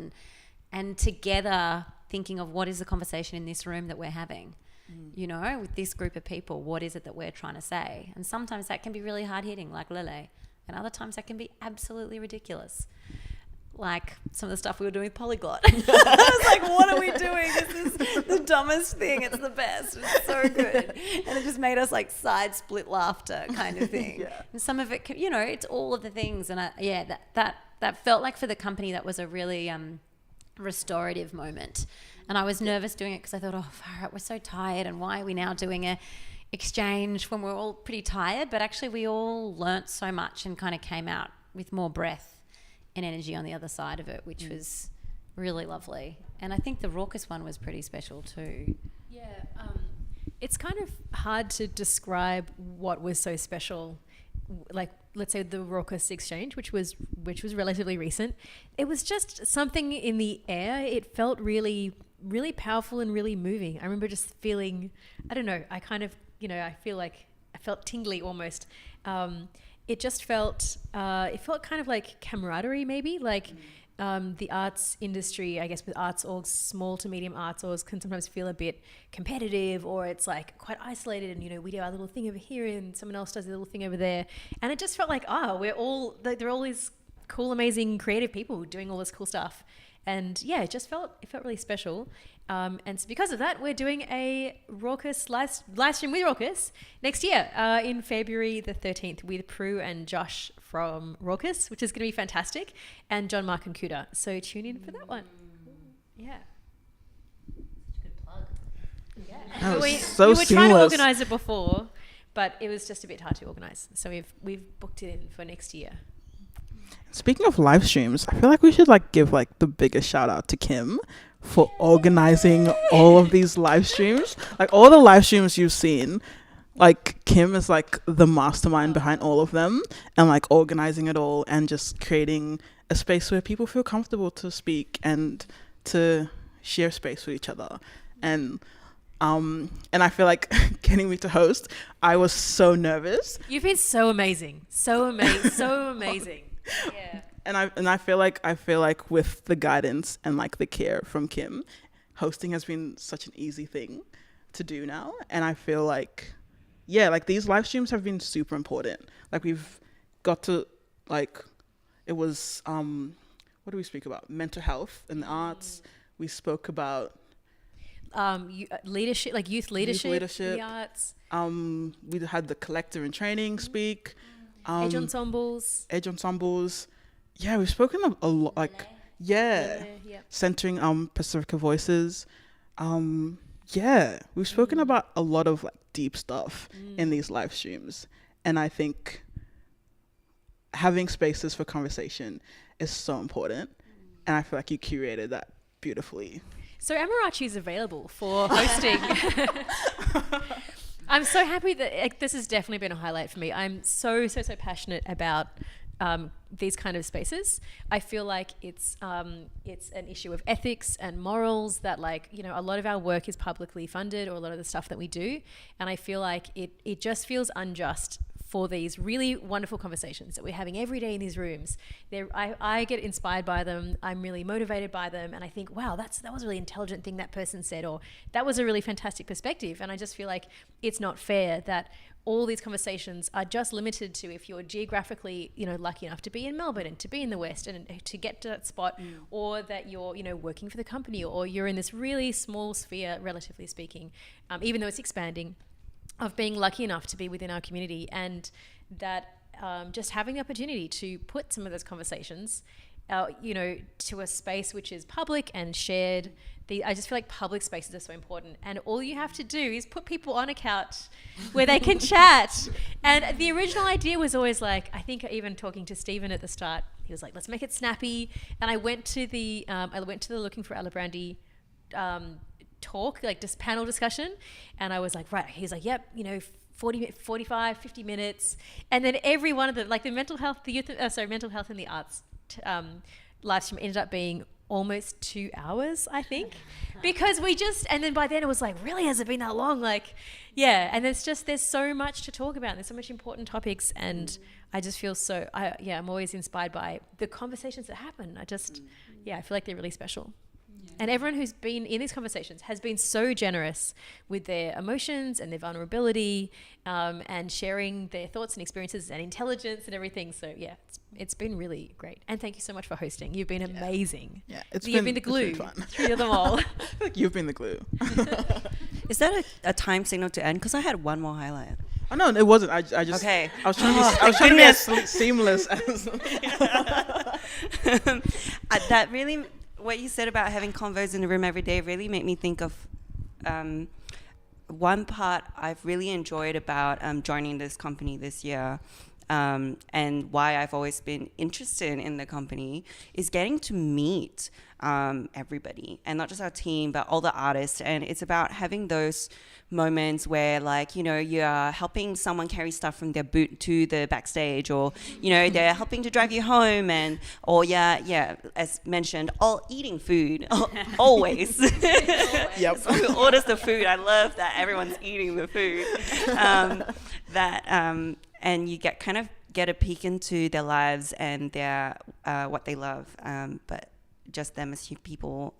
and together thinking of what is the conversation in this room that we're having, you know, with this group of people. What is it that we're trying to say? And sometimes that can be really hard hitting, like Lele, and other times that can be absolutely ridiculous, like some of the stuff we were doing with Polyglot. I was like, what are we doing? This is the dumbest thing. It's the best. It's so good. And it just made us like side split laughter kind of thing. And some of it, you know, it's all of the things. And that felt like for the company, that was a really restorative moment. And I was nervous doing it because I thought, oh, far out, we're so tired, and why are we now doing a exchange when we're all pretty tired? But actually we all learnt so much and kind of came out with more breath and energy on the other side of it, which was really lovely. And I think the raucous one was pretty special too. Yeah, it's kind of hard to describe what was so special. Like, let's say the raucous exchange, which was relatively recent. It was just something in the air. It felt really, really powerful and really moving. I remember just feeling, I don't know, I kind of, I feel like I felt tingly almost. It just felt, it felt kind of like camaraderie maybe, like the arts industry, I guess with arts orgs, small to medium arts orgs can sometimes feel a bit competitive, or it's like quite isolated, and we do our little thing over here and someone else does a little thing over there. And it just felt like, we're all, like, there are all these cool, amazing, creative people doing all this cool stuff. And yeah, it felt really special. And so because of that, we're doing a raucous live stream with Raucous next year in February the 13th with Prue and Josh from Raucous, which is going to be fantastic, and John, Mark and Kuda. So tune in for that one. Yeah. Good plug. Yeah. That was we so were trying to seamless. organise it before, but it was just a bit hard to organise. So we've booked it in for next year. Speaking of live streams, I feel like we should give the biggest shout out to Kim for organizing all of these live streams. Like, all the live streams you've seen, Kim is the mastermind behind all of them, and organizing it all and just creating a space where people feel comfortable to speak and to share space with each other. And I feel like getting me to host, I was so nervous. You've been so amazing. So amazing. Yeah. And I feel like with the guidance and the care from Kim, hosting has been such an easy thing to do now. And I feel these live streams have been super important. We've got to it was what do we speak about? Mental health and the arts. We spoke about leadership, youth leadership, leadership. the arts. We had the collective in training speak. Edge ensembles. Yeah, we've spoken a lot, Yeah. centering Pacifica voices. We've spoken about a lot of deep stuff in these live streams, and I think having spaces for conversation is so important, and I feel like you curated that beautifully. So Amarachi is available for hosting. I'm so happy that this has definitely been a highlight for me. I'm so passionate about these kind of spaces. I feel like it's an issue of ethics and morals that a lot of our work is publicly funded, or a lot of the stuff that we do, and I feel like it just feels unjust for these really wonderful conversations that we're having every day in these rooms. I get inspired by them. I'm really motivated by them, and I think, wow, that was a really intelligent thing that person said, or that was a really fantastic perspective. And I just feel like it's not fair that all these conversations are just limited to if you're geographically, lucky enough to be in Melbourne and to be in the West and to get to that spot, or that you're, working for the company, or you're in this really small sphere, relatively speaking, even though it's expanding, of being lucky enough to be within our community, and that just having the opportunity to put some of those conversations, to a space which is public and shared. I just feel like public spaces are so important, and all you have to do is put people on a couch where they can chat. And the original idea was always I think even talking to Stephen at the start, he was like, let's make it snappy. And I went to the Looking for Alibrandi talk, just panel discussion, and I was like, right, he's like, yep, 45, 50 minutes, and then every one of them, the mental health and the arts live stream ended up being almost 2 hours, I think, because and then by then it was really, has it been that long? And there's so much to talk about, and there's so much important topics, and I just feel I'm always inspired by the conversations that happen. I feel like they're really special. And everyone who's been in these conversations has been so generous with their emotions and their vulnerability, and sharing their thoughts and experiences and intelligence and everything. So yeah, it's been really great. And thank you so much for hosting. You've been amazing. Yeah, you've been the glue through them all. You've been the glue. Is that a time signal to end? Because I had one more highlight. Oh no, it wasn't. I just. Okay. I was trying to be as seamless as. That really what you said about having convos in the room every day really made me think of one part I've really enjoyed about joining this company this year, and why I've always been interested in the company, is getting to meet everybody, and not just our team, but all the artists. And it's about having those moments where, like, you know, you're helping someone carry stuff from their boot to the backstage, or, you know, they're helping to drive you home, and, or yeah, as mentioned, all eating food, always. Yep. So who orders the food? I love that everyone's eating the food. And you get a peek into their lives and their what they love, but just them as people.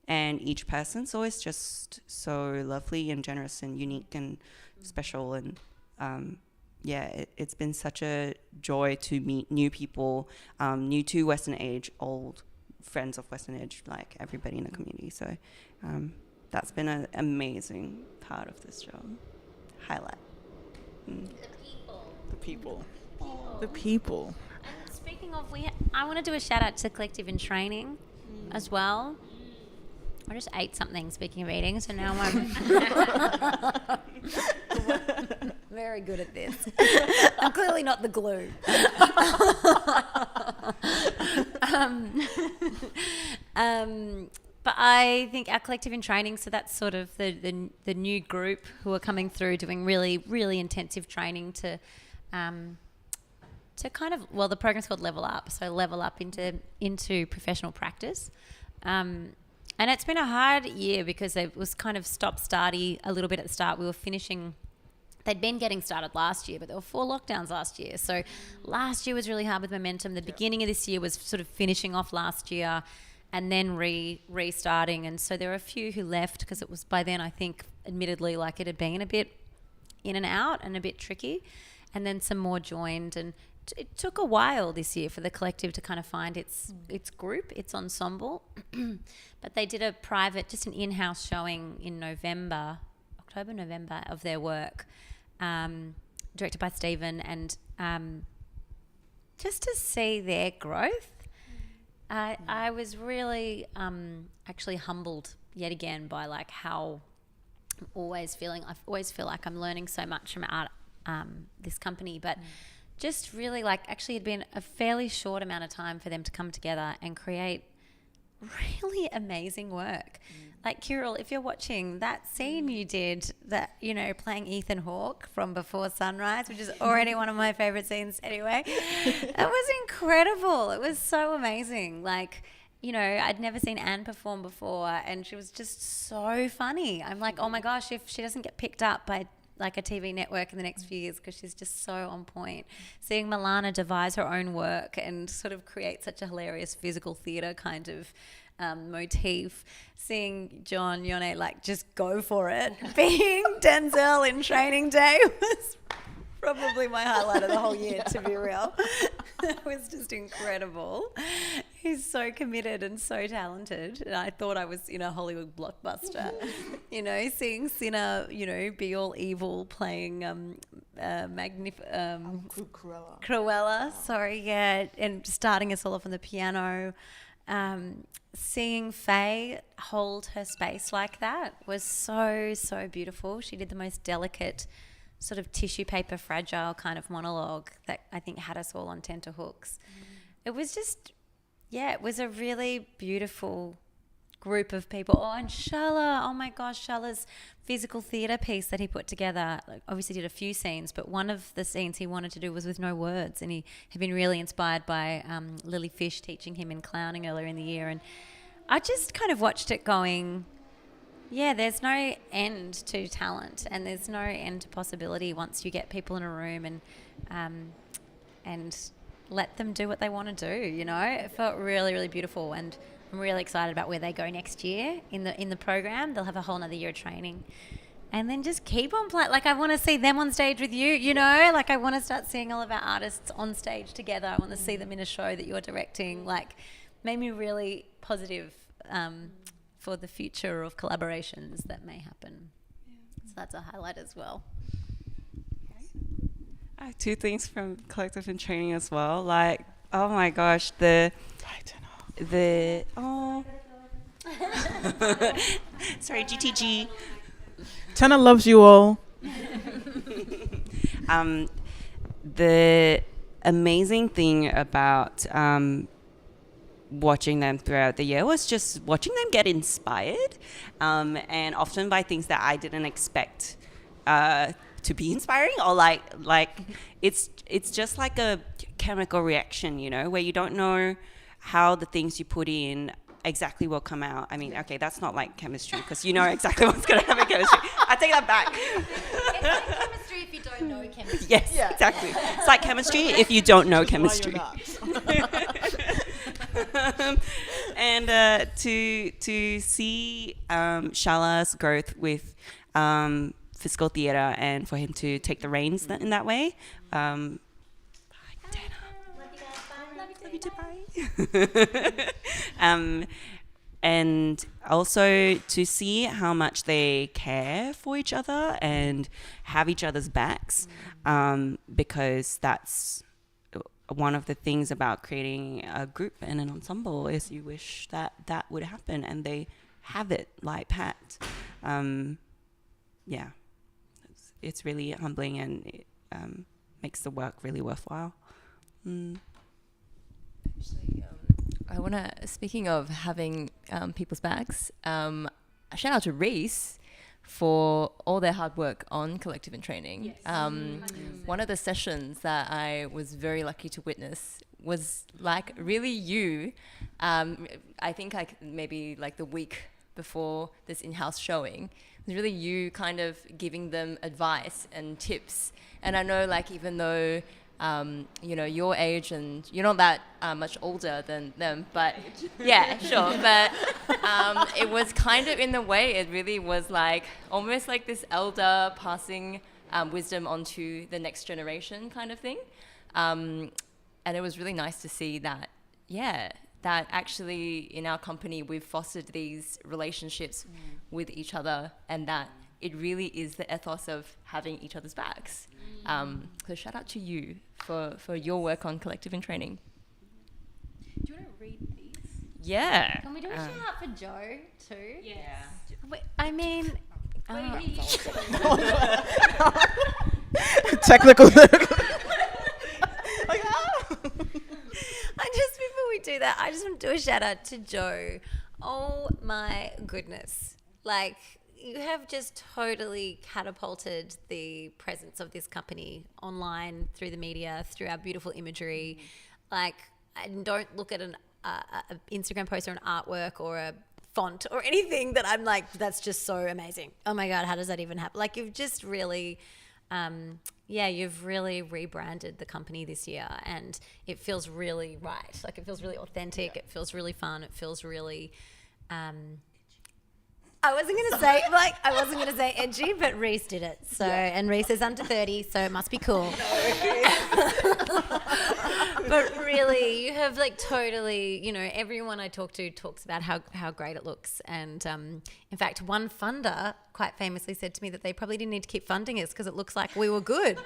And each person's always just so lovely and generous and unique and special. And it's been such a joy to meet new people, new to Western Edge, old friends of Western Edge, like everybody in the community. So that's been an amazing part of this job. Highlight. The people. The people. And speaking of, I want to do a shout out to Collective in Training as well. I just ate something, speaking of eating, so now I'm very good at this. I'm clearly not the glue. But I think our Collective in Training, so that's sort of the new group who are coming through doing really, really intensive training to kind of, well, the program's called Level Up, so level up into professional practice. And it's been a hard year because it was kind of stop-starty a little bit at the start. We were finishing, they'd been getting started last year, but there were 4 lockdowns last year. So last year was really hard with momentum. The beginning of this year was sort of finishing off last year and then restarting. And so there were a few who left because it was by then, I think, admittedly, like it had been a bit in and out and a bit tricky. And then some more joined, and it took a while this year for the collective to kind of find its group, its ensemble. But they did a private, just an in-house showing in October, November, of their work, directed by Stephen, and just to see their growth, I was really actually humbled yet again by like how I always feel like I'm learning so much from this company, but just really like actually it'd been a fairly short amount of time for them to come together and create really amazing work. Like, Kirill, if you're watching that scene you did, that, you know, playing Ethan Hawke from Before Sunrise, which is already one of my favorite scenes anyway, that was incredible. It was so amazing. Like, you know, I'd never seen Anne perform before, and she was just so funny. I'm like, oh my gosh, if she doesn't get picked up by like a TV network in the next few years, because she's just so on point. Seeing Milana devise her own work and sort of create such a hilarious physical theatre kind of motif. Seeing John Yone like just go for it. Being Denzel in Training Day was probably my highlight of the whole year, to be real. It was just incredible. He's so committed and so talented. And I thought I was in a Hollywood blockbuster. You know, seeing Sinner, you know, be all evil, playing Cruella. Sorry, yeah, and starting us all off on the piano. Seeing Faye hold her space like that was so, so beautiful. She did the most delicate, sort of tissue paper fragile kind of monologue that I think had us all on tenterhooks. It was just, yeah, it was a really beautiful group of people. Oh, and Shala, oh my gosh, Shala's physical theatre piece that he put together, like, obviously did a few scenes, but one of the scenes he wanted to do was with no words, and he had been really inspired by Lily Fish teaching him in clowning earlier in the year. And I just kind of watched it going, yeah, there's no end to talent, and there's no end to possibility once you get people in a room and let them do what they want to do. You know, it felt really, really beautiful, and I'm really excited about where they go next year in the program. They'll have a whole nother year of training, and then just keep on playing. Like, I want to see them on stage with you. You know, like I want to start seeing all of our artists on stage together. I want to see them in a show that you're directing. Like, made me really positive. For the future of collaborations that may happen. So that's a highlight as well. I have 2 things from Collective in Training as well. Like, oh my gosh, the Sorry, GTG. Tana loves you all. The amazing thing about watching them throughout the year was just watching them get inspired, and often by things that I didn't expect to be inspiring, or like it's just like a chemical reaction, you know, where you don't know how the things you put in exactly will come out. I mean, okay, that's not like chemistry because you know exactly what's going to happen in chemistry. I take that back. It's like chemistry if you don't know chemistry. Yes, exactly. It's like chemistry if you don't know chemistry. And to see Shala's growth with physical theatre and for him to take the reins in that way. Bye, Dana. Love you too. Bye. And also to see how much they care for each other and have each other's backs, because that's one of the things about creating a group and an ensemble is you wish that would happen, and they have it like Pat. Yeah, it's really humbling, and it makes the work really worthwhile. Actually, I want to, speaking of having people's backs, a shout out to Reese for all their hard work on collective and training. Yes. One of the sessions that I was very lucky to witness was like really you. I think maybe like the week before this in-house showing, it was really you kind of giving them advice and tips. And I know like even though you know, your age and you're not that much older than them, but yeah, sure. But it was kind of in the way, it really was like almost like this elder passing wisdom onto the next generation kind of thing. And it was really nice to see that, yeah, that actually in our company we've fostered these relationships with each other, and that it really is the ethos of having each other's backs. So shout out to you for your work on collective and training. Do you want to read these? Yeah. Can we do a shout out for Joe too? Yes. Wait, I mean, Technical. just before we do that, I just want to do a shout out to Joe. Oh my goodness. Like, you have just totally catapulted the presence of this company online, through the media, through our beautiful imagery. Like, and don't look at an Instagram post or an artwork or a font or anything that I'm like, that's just so amazing. Oh my God, how does that even happen? Like, you've just really, you've really rebranded the company this year, and it feels really right. Like, it feels really authentic. It feels really fun. It feels really, I wasn't gonna say edgy, but Reese did it. So, and Reese is under 30, so it must be cool. But really, you have like totally, you know, everyone I talk to talks about how great it looks. And in fact, one funder quite famously said to me that they probably didn't need to keep funding us because it looks like we were good.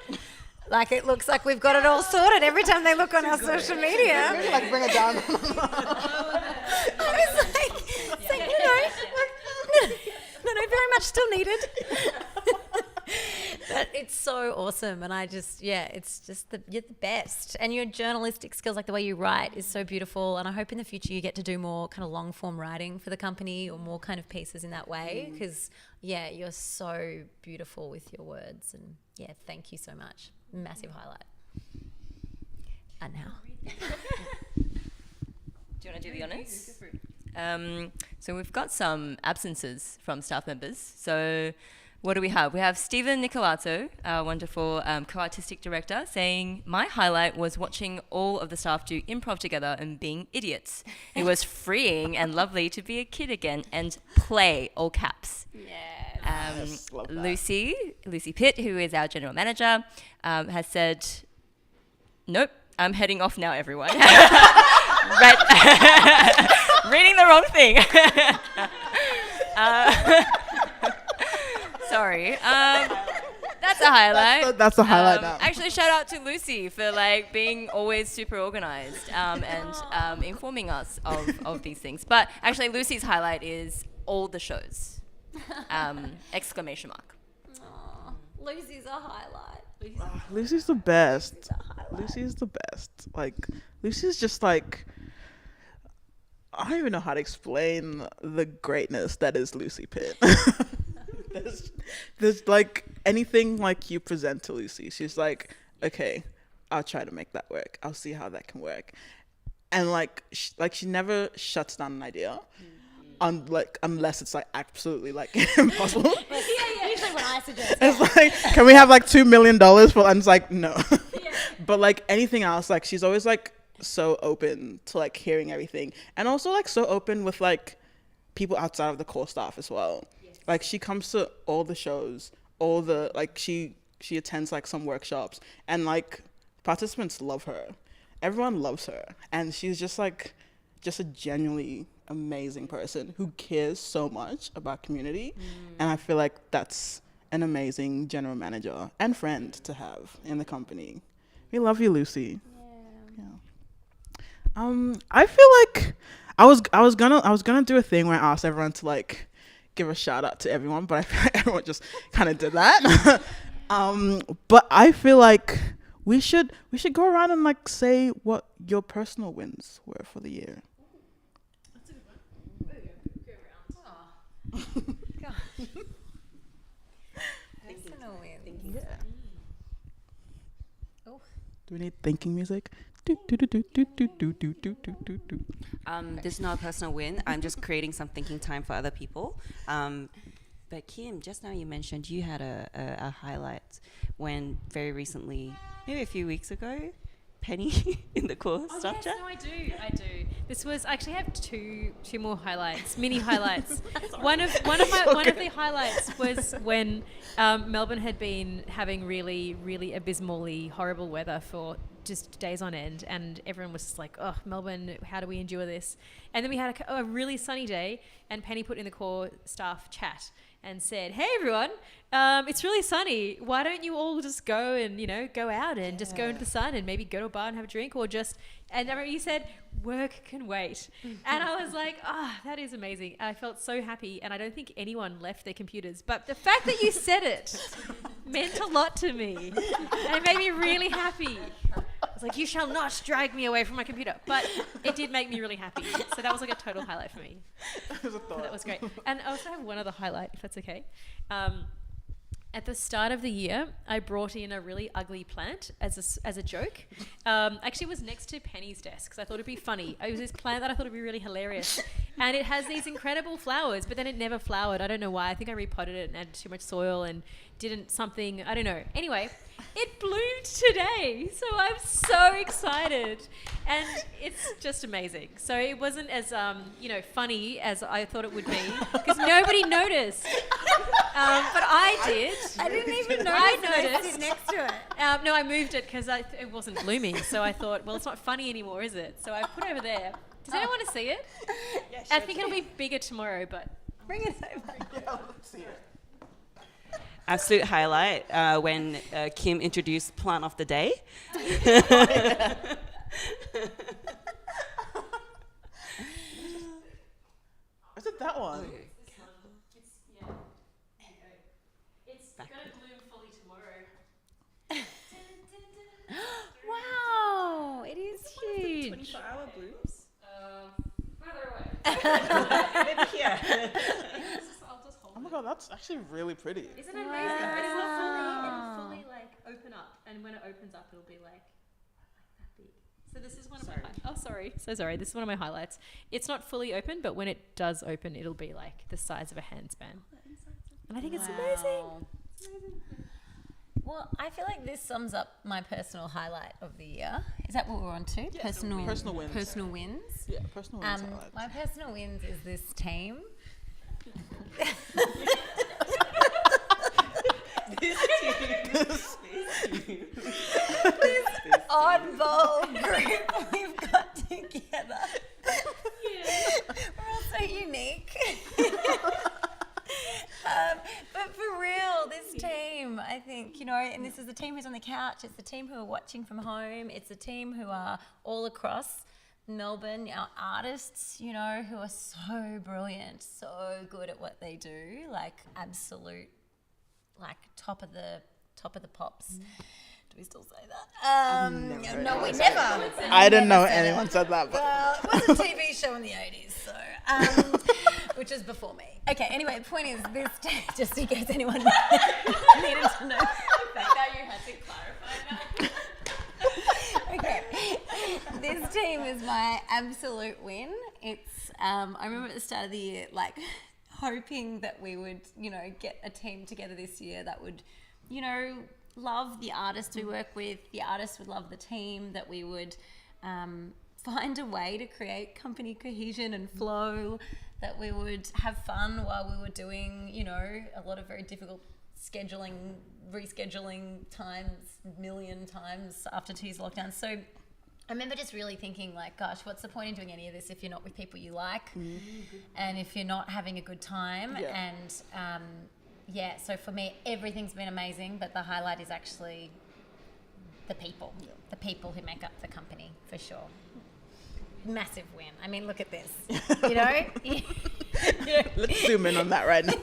Like, it looks like we've got it all sorted every time they look on our social media. Maybe like bring it down. I was like, you know, no, very much still needed. But it's so awesome, and I just, it's just you're the best, and your journalistic skills, like the way you write, is so beautiful. And I hope in the future you get to do more kind of long form writing for the company, or more kind of pieces in that way, because you're so beautiful with your words, and thank you so much. Massive highlight. And now. Do you want to do the honours? So we've got some absences from staff members. So what do we have? We have Stephen Nicolato, our wonderful co-artistic director, saying, my highlight was watching all of the staff do improv together and being idiots. It was freeing and lovely to be a kid again and play, all caps. Yes, love that. Lucy Pitt, who is our general manager, has said, nope, I'm heading off now, everyone. Right. Reading the wrong thing. Sorry. That's the highlight. That's the highlight now. Actually, shout out to Lucy for like being always super organized and informing us of these things. But actually, Lucy's highlight is all the shows. Exclamation mark. Aw, Lucy's a highlight. Lucy's the best. Lucy's the best. Like, Lucy's just like, I don't even know how to explain the greatness that is Lucy Pitt. there's like anything like you present to Lucy, she's like, okay, I'll try to make that work. I'll see how that can work. And like, she never shuts down an idea. Unless it's like absolutely like impossible. Usually when I suggest. It's like, can we have like $2 million for? And it's like, no. But like anything else, like she's always like so open to like hearing everything, and also like so open with like people outside of the core staff as well. Yes. Like she comes to all the shows, all the like she attends like some workshops, and like participants love her. Everyone loves her, and she's just like a genuinely amazing person who cares so much about community. And I feel like that's an amazing general manager and friend to have in the company. We love you, Lucy. Yeah. I feel like I was gonna do a thing where I asked everyone to like give a shout out to everyone, but I feel like everyone just kind of did that. But I feel like we should go around and like say what your personal wins were for the year. Personal wins. Yeah. Oh. Do we need thinking music? Do, do, do, do, do, do, do, do, do, do, do. This is not a personal win. I'm just creating some thinking time for other people. But Kim, just now you mentioned you had a highlight when very recently, maybe a few weeks ago, Penny in the core structure. Yes, no, I do. This was I actually have two more highlights, mini highlights. one of the highlights was when Melbourne had been having really, really abysmally horrible weather for just days on end, and everyone was just like, oh, Melbourne, how do we endure this? And then we had a really sunny day, and Penny put in the core staff chat and said, hey everyone, it's really sunny. Why don't you all just go and, go out and just go into the sun and maybe go to a bar and have a drink, or just, and I remember you said, work can wait. And I was like, that is amazing. I felt so happy, and I don't think anyone left their computers. But the fact that you said it meant a lot to me, and it made me really happy. I was like, you shall not drag me away from my computer. But it did make me really happy. So that was like a total highlight for me. So that was great. And I also have one other highlight, if that's okay. At the start of the year, I brought in a really ugly plant as a joke. Actually, it was next to Penny's desk because I thought it'd be funny. It was this plant that I thought would be really hilarious. And it has these incredible flowers, but then it never flowered. I don't know why. I think I repotted it and added too much soil and didn't something. I don't know. Anyway, it bloomed today. So I'm so excited. And it's just amazing. So it wasn't as, funny as I thought it would be because nobody noticed. But I did. I didn't even notice. I noticed. Sit next to it. No, I moved it because it wasn't blooming. So I thought, well, it's not funny anymore, is it? So I put it over there. Does anyone want to see it? Yeah, I think it'll be bigger tomorrow, but... Bring it over. Yeah, let's see it. Absolute highlight when Kim introduced Plant of the Day. Is it that one? It's going to bloom fully tomorrow. Wow, it is huge. 24-hour blooms? Further away. Yeah. I'll just hold Oh my god, that's actually really pretty. Isn't it amazing? Wow. But it'll fully open up, and when it opens up, it'll be like that big. So this is one of my sorry. This is one of my highlights. It's not fully open, but when it does open, it'll be like the size of a handspan. And I think it's amazing. It's amazing. Well, I feel like this sums up my personal highlight of the year. Is that what we're on to? Yeah, personal wins. Personal wins. Yeah, personal wins. highlights. My personal wins is this team. This oddball group we've got together. We're all so unique. But for real, this team, I think, you know, and this is the team who's on the couch. It's the team who are watching from home. It's the team who are all across Melbourne, our artists, you know, who are so brilliant, so good at what they do, like absolute, like top of the pops. Do we still say that? No, we never. I didn't know Never said anyone it. said that. But Well, it was a TV show in the 80s, so, which is before me. Okay, anyway, the point is this, just in case anyone needed to know. That you had to clarify that. Okay, this team is my absolute win. It's, I remember at the start of the year, like, hoping that we would, you know, get a team together this year that would, you know, love the artists we work with, the artists would love the team, that we would find a way to create company cohesion and flow, that we would have fun while we were doing, you know, a lot of very difficult rescheduling times, million times after 2 years of lockdown. So I remember just really thinking, like, gosh, what's the point in doing any of this if you're not with people you like, and if you're not having a good time? Yeah. And yeah, so for me, everything's been amazing, but the highlight is actually the people, the people who make up the company, for sure. Massive win. I mean, look at this, you know? let's zoom in on that right now.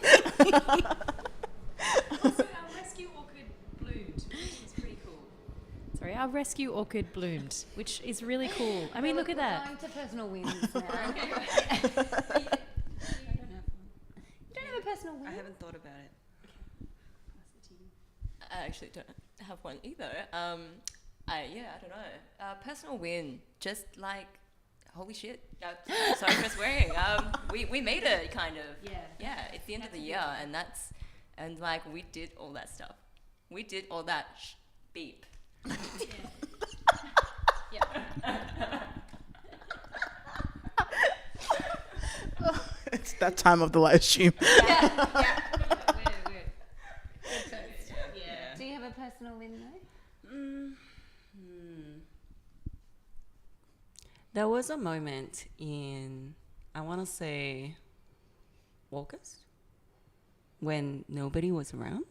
Also, our rescue orchid bloomed, which is pretty cool. Sorry, our rescue orchid bloomed, which is really cool. I mean, look at We're that. going to personal wins now. You don't have a personal win? I haven't thought about it. I actually don't have one either. I don't know. Personal win, just like, holy shit. Sorry for swearing. We made it, kind of. Yeah, it's the end of the year, and like, we did all that stuff. We did all that beep. It's that time of the live stream. Do you have a personal win though? There was a moment in, I want to say, August, when nobody was around.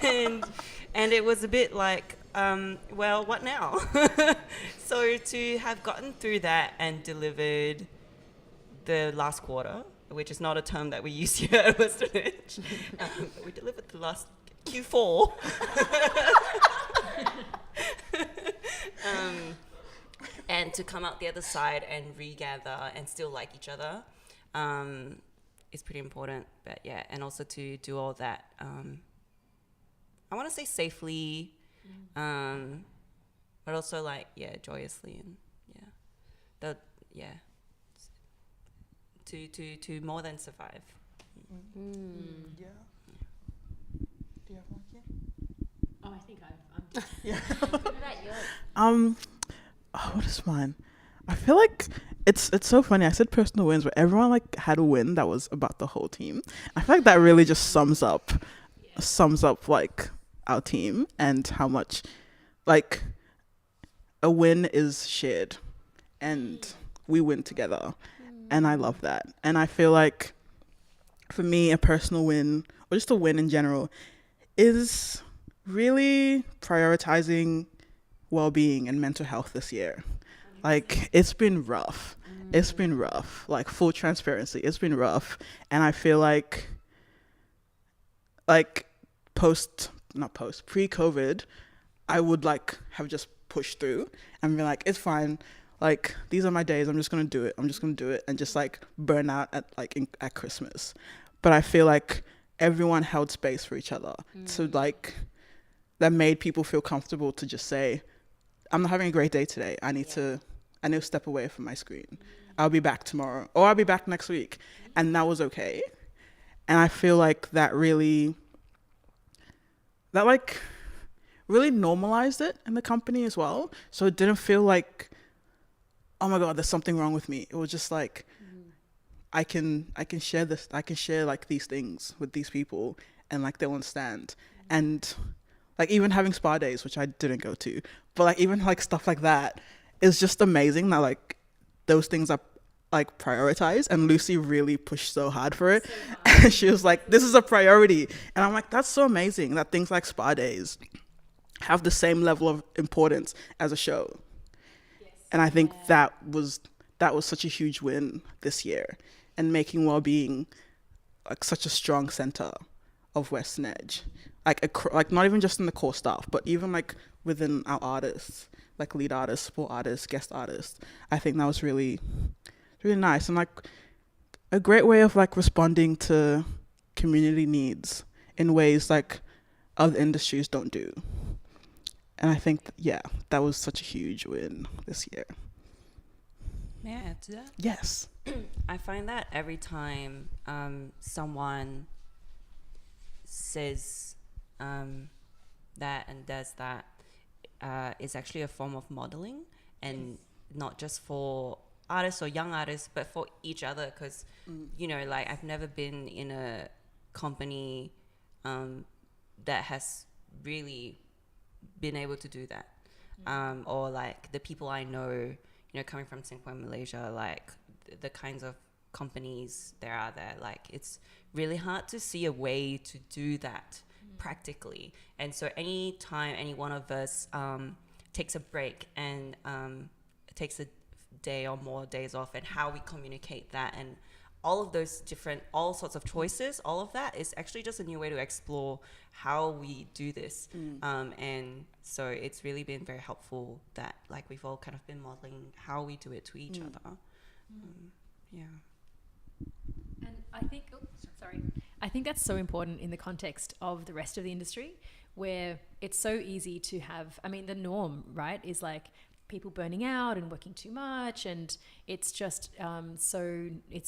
and, and it was a bit like, well, what now? So to have gotten through that and delivered the last quarter, which is not a term that we use here at Western Edge, but we delivered the last Q4. And to come out the other side and regather and still like each other is pretty important. But yeah, and also to do all that, I want to say safely, but also like, yeah, joyously, and to more than survive. Yeah. Do you have one here? Oh, I think I'm What about yours? What is mine? I feel like it's so funny. I said personal wins, but everyone like had a win that was about the whole team. I feel like that really just sums up like our team and how much like a win is shared and we win together. And I love that. And I feel like for me, a personal win or just a win in general is really prioritizing well-being and mental health this year. Like, it's been rough. It's been rough. Like, full transparency, it's been rough. And I feel like pre-COVID, I would like have just pushed through and be like, it's fine. Like, these are my days. I'm just going to do it. And just like burn out at Christmas. But I feel like everyone held space for each other. So like, that made people feel comfortable to just say, I'm not having a great day today. I need to step away from my screen. I'll be back tomorrow, or I'll be back next week. And that was okay. And I feel like that really normalized it in the company as well. So it didn't feel like, oh my God, there's something wrong with me. It was just like, I can share this. I can share like these things with these people and like they'll understand. And like even having spa days, which I didn't go to, but like even like stuff like that is just amazing that like those things are like prioritized, and Lucy really pushed so hard for it. And she was like, this is a priority. And I'm like, that's so amazing that things like spa days have the same level of importance as a show. And I think that was such a huge win this year, and making well-being like such a strong center of Western Edge, like not even just in the core staff, but even like within our artists, like lead artists, support artists, guest artists. I think that was really nice, and like a great way of like responding to community needs in ways like other industries don't do. And I think that was such a huge win this year. May I add to that? Yes. I find that every time someone says that and does that, is actually a form of modeling, and not just for artists or young artists, but for each other. Because you know, like, I've never been in a company that has really been able to do that, or like the people I know, you know, coming from Singapore and Malaysia, like the kinds of companies there are there, like it's really hard to see a way to do that practically. And so any time any one of us takes a break and takes a day or more days off, and how we communicate that, and all of those different, all sorts of choices, all of that is actually just a new way to explore how we do this. And so it's really been very helpful that like we've all kind of been modeling how we do it to each other. Yeah. And I think that's so important in the context of the rest of the industry, where it's so easy to have, I mean, the norm, right, is like people burning out and working too much, and it's just it's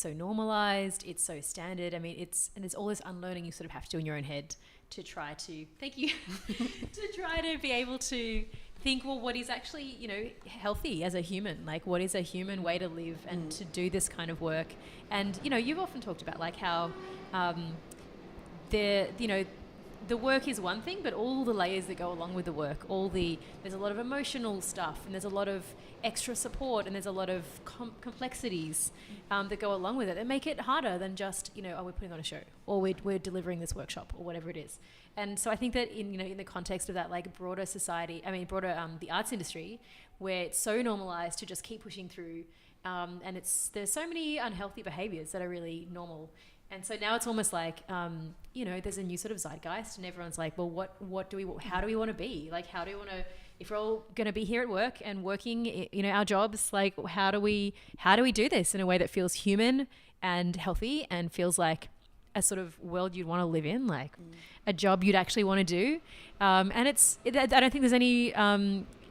so normalized, it's so standard. I mean, and there's all this unlearning you sort of have to do in your own head to try to, thank you, to try to be able to think, well, what is actually, you know, healthy as a human? Like, what is a human way to live and to do this kind of work? And, you know, you've often talked about like how the work is one thing, but all the layers that go along with the work, there's a lot of emotional stuff, and there's a lot of extra support, and there's a lot of complexities that go along with it that make it harder than just, you know, oh, we're putting on a show, or we're delivering this workshop, or whatever it is. And so I think that in the context of that, like broader society, the arts industry, where it's so normalized to just keep pushing through, and there's so many unhealthy behaviors that are really normal. And so now it's almost like, you know, there's a new sort of zeitgeist, and everyone's like, well, how do we want to be? Like, how do we want to, if we're all going to be here at work and working, you know, our jobs, like, how do we do this in a way that feels human and healthy and feels like a sort of world you'd want to live in, like a job you'd actually want to do. And I don't think there's any,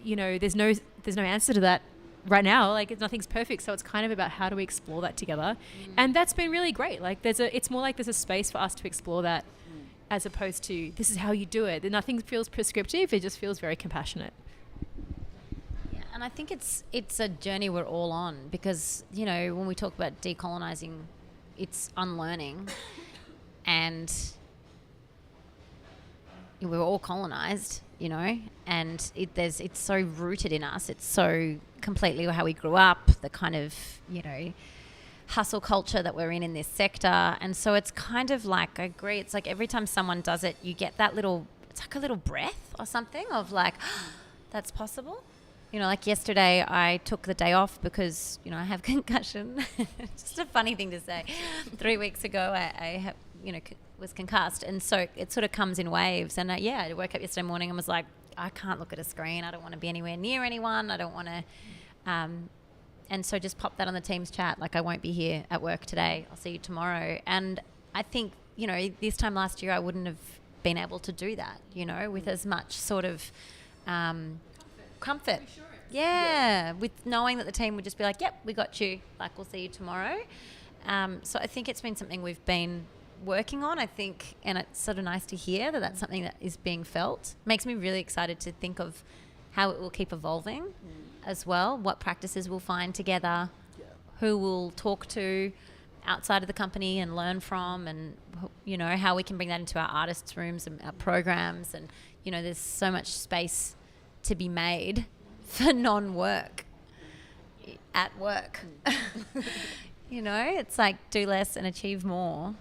you know, there's no answer to that right now. Like, nothing's perfect, so it's kind of about how do we explore that together. And that's been really great. Like, it's more like there's a space for us to explore that, as opposed to this is how you do it. Nothing feels prescriptive, it just feels very compassionate. Yeah, and I think it's a journey we're all on, because, you know, when we talk about decolonizing, it's unlearning, and we're all colonized, you know, and it's so rooted in us. It's so completely how we grew up, the kind of, you know, hustle culture that we're in this sector. And so it's kind of like, I agree, it's like every time someone does it, you get that it's like a little breath or something of like, that's possible. You know, like yesterday I took the day off because, you know, I have concussion. Just a funny thing to say. 3 weeks ago I have, you know, was concussed, and so it sort of comes in waves. And I woke up yesterday morning and was like, I can't look at a screen, I don't want to be anywhere near anyone, I don't want to and so just pop that on the Teams chat, like, I won't be here at work today, I'll see you tomorrow. And I think, you know, this time last year I wouldn't have been able to do that, you know, with as much sort of comfort. Yeah, with knowing that the team would just be like, yep, we got you, like, we'll see you tomorrow. So I think it's been something we've been working on, I think, and it's sort of nice to hear that that's something that is being felt. Makes me really excited to think of how it will keep evolving as well, what practices we'll find together, who we'll talk to outside of the company and learn from, and, you know, how we can bring that into our artists' rooms and our programs. And, you know, there's so much space to be made for non-work, at work. You know, it's like do less and achieve more.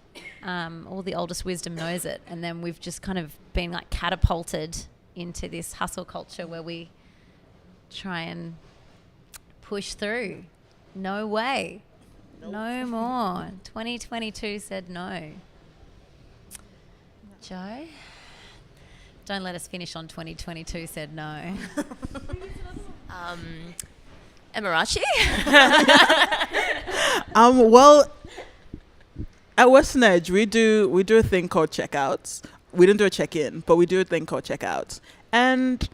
All the oldest wisdom knows it. And then we've just kind of been like catapulted into this hustle culture where we try and push through. No way. No more. 2022 said no. Joe? Don't let us finish on 2022 said no. Emirachi? Well, at Western Edge, we do a thing called checkouts. We don't do a check-in, but we do a thing called checkouts. And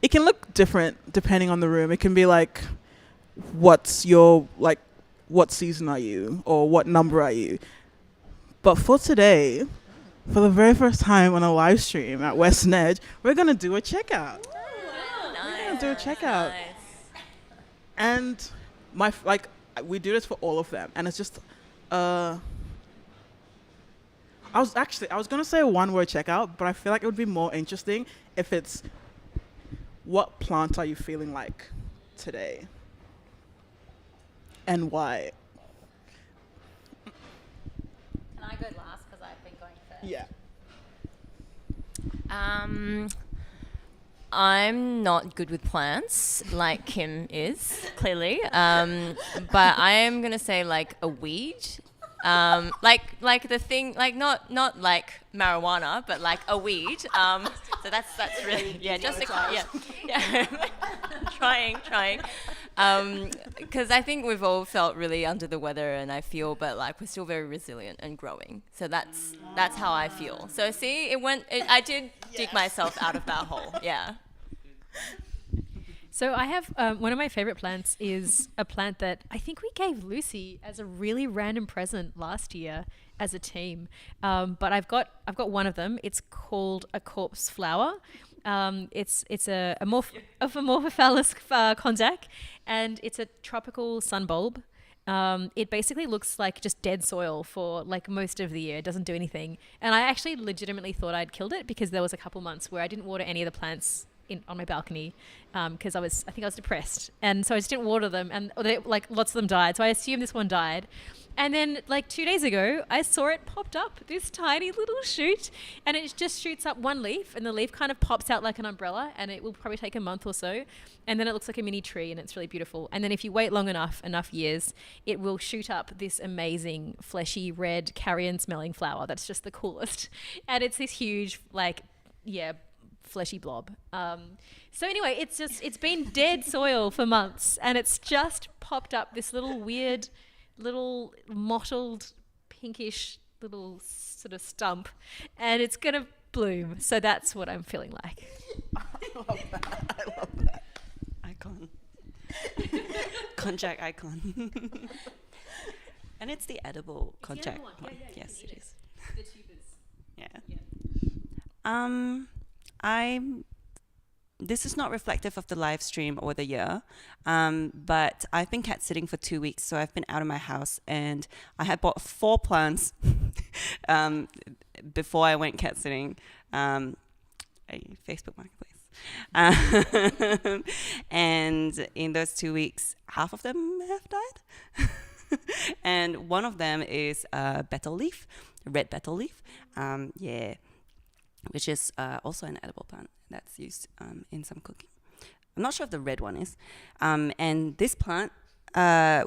it can look different depending on the room. It can be like, what season are you? Or what number are you? But for today, for the very first time on a live stream at Western Edge, we're going to do a checkout. We're going to do a checkout. And we do this for all of them. And it's just, I was going to say a one-word checkout, but I feel like it would be more interesting if it's, what plant are you feeling like today? And why? Can I go last because I've been going first? Yeah. I'm not good with plants, like Kim is, clearly. But I am gonna say like a weed. Like the thing, like not like marijuana, but like a weed. So that's really just trying. Because I think we've all felt really under the weather, and I feel, but like we're still very resilient and growing. So that's how I feel. So see, I did dig myself out of that hole. Yeah. So I have one of my favorite plants is a plant that I think we gave Lucy as a really random present last year as a team. But I've got one of them. It's called a corpse flower. It's a Amorphophallus konjac, and it's a tropical sunbulb. It basically looks like just dead soil for like most of the year. It doesn't do anything. And I actually legitimately thought I'd killed it because there was a couple months where I didn't water any of the plants on my balcony because I think I was depressed, and so I just didn't water them, and lots of them died. So I assumed this one died, and then like 2 days ago I saw it popped up, this tiny little shoot, and it just shoots up one leaf, and the leaf kind of pops out like an umbrella, and it will probably take a month or so, and then it looks like a mini tree, and it's really beautiful. And then if you wait long enough years, it will shoot up this amazing fleshy red carrion smelling flower that's just the coolest, and it's this huge fleshy blob. So anyway, it's been dead soil for months, and it's just popped up this little weird, little mottled, pinkish little sort of stump, and it's gonna bloom. So that's what I'm feeling like. I love that. Icon. Konjac icon. And it's the edible konjac one. Yes, it is. The tubers. Yeah. This is not reflective of the live stream or the year, but I've been cat sitting for 2 weeks, so I've been out of my house, and I had bought 4 plants before I went cat sitting. Facebook Marketplace. And in those 2 weeks, half of them have died. And one of them is betel leaf, red betel leaf. Which is also an edible plant that's used in some cooking. I'm not sure if the red one is. And this plant,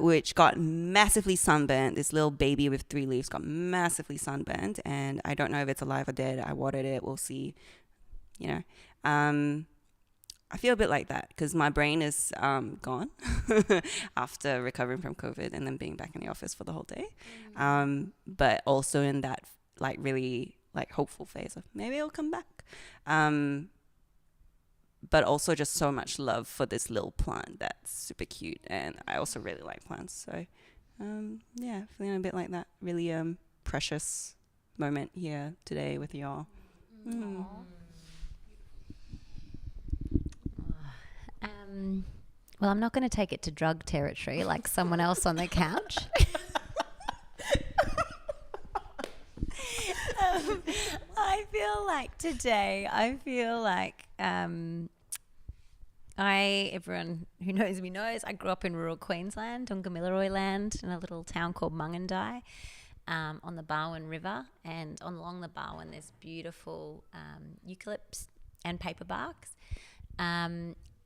which got massively sunburned, this little baby with 3 leaves got massively sunburned, and I don't know if it's alive or dead. I watered it. We'll see. I feel a bit like that because my brain is gone after recovering from COVID and then being back in the office for the whole day. But also in that really hopeful phase of maybe it'll come back. But also just so much love for this little plant that's super cute, and I also really like plants. So feeling a bit like that. Really precious moment here today with y'all. Well, I'm not going to take it to drug territory like someone else on the couch. I feel like everyone who knows me knows I grew up in rural Queensland, on Gamilaroi land, in a little town called Mungandai, on the Barwon River, and along the Barwon there's beautiful eucalypts and paper barks.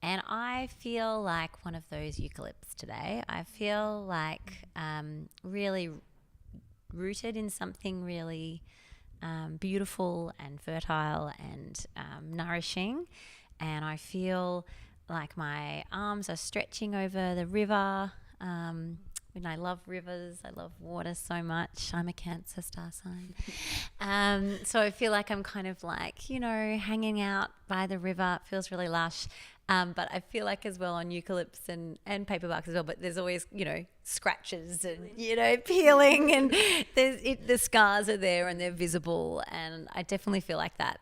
And I feel like one of those eucalypts today. I feel like really rooted in something really beautiful and fertile and nourishing. And I feel like my arms are stretching over the river. And I love rivers. I love water so much. I'm a Cancer star sign. So I feel like I'm kind of like, you know, hanging out by the river. It feels really lush. But I feel like as well on eucalypts and paperbarks as well, but there's always, you know, scratches and, you know, peeling, and the scars are there and they're visible. And I definitely feel like that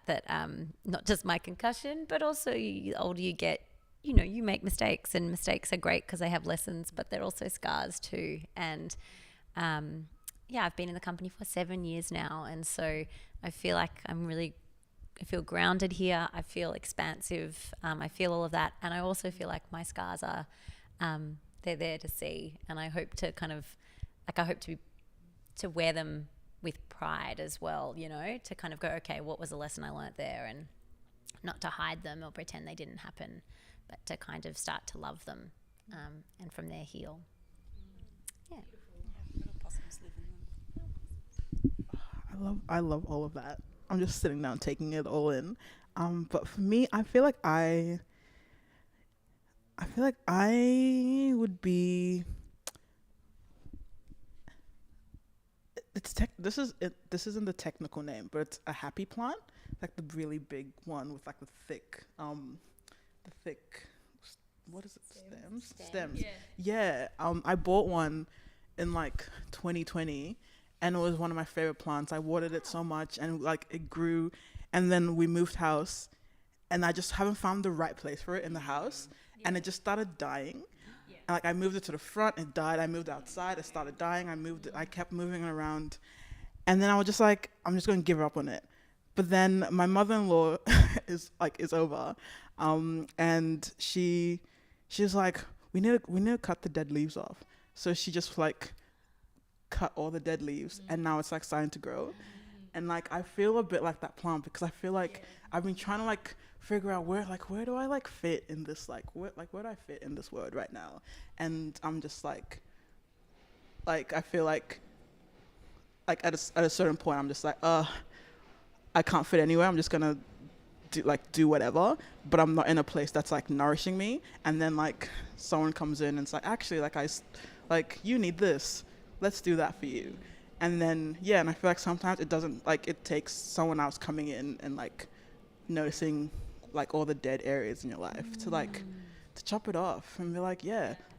not just my concussion, but also the older you get, you know, you make mistakes, and mistakes are great because they have lessons, but they're also scars too. And I've been in the company for 7 years now. And so I feel like I feel grounded here. I feel expansive. I feel all of that. And I also feel like my scars are, they're there to see. And I hope to to wear them with pride as well, you know, to kind of go, okay, what was the lesson I learnt there? And not to hide them or pretend they didn't happen, but to kind of start to love them, and from there heal. Yeah. I love all of that. I'm just sitting down taking it all in. But for me, I feel like I would be. This isn't the technical name, but it's a happy plant, like the really big one with like the thick. What is it? Stems. Yeah. I bought one in like 2020. And it was one of my favorite plants. I watered it so much, and like it grew. And then we moved house, and I just haven't found the right place for it in the house. And it just started dying. And like I moved it to the front, it died. I moved outside, it started dying. I kept moving it around. And then I was just like, I'm just going to give up on it. But then my mother-in-law is over. And she's like, we need to cut the dead leaves off. So she just like cut all the dead leaves, and now it's like starting to grow. And like I feel a bit like that plant, because I feel like I've been trying to like figure out where do I like fit in this, where do I fit in this world right now. And I'm just like I feel like at a certain point I'm just like I can't fit anywhere. I'm just gonna do whatever, but I'm not in a place that's like nourishing me. And then like someone comes in and it's like, actually like you need this, let's do that for you. And then and I feel like sometimes it doesn't, like it takes someone else coming in and like noticing like all the dead areas in your life to chop it off and be like,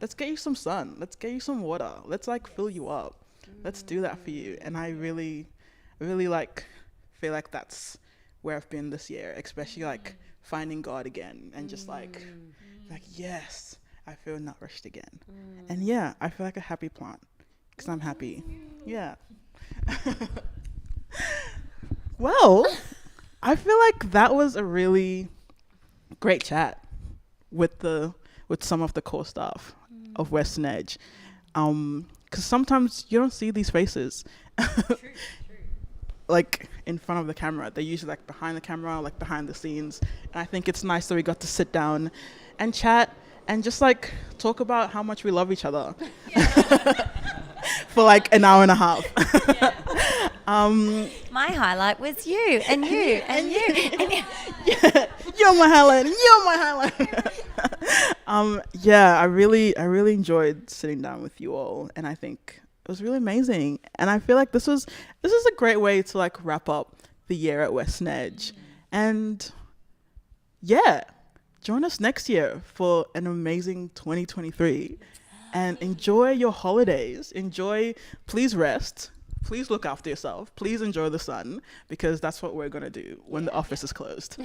let's get you some sun, let's get you some water, let's like fill you up, let's do that for you. And I really like feel like that's where I've been this year, especially like finding God again, and just like yes, I feel nourished again. And I feel like a happy plant because I'm happy. Well, I feel like that was a really great chat with some of the core staff of Western Edge, because sometimes you don't see these faces like in front of the camera. They're usually like behind the camera, like behind the scenes. And I think it's nice that we got to sit down and chat and just like talk about how much we love each other for like an hour and a half. My highlight was you and you and you. You're my highlight. You're my highlight. I really enjoyed sitting down with you all, and I think it was really amazing. And I feel like this is a great way to like wrap up the year at Western Edge. And join us next year for an amazing 2023, and enjoy your holidays. Please rest. Please look after yourself. Please enjoy the sun, because that's what we're going to do when the office is closed.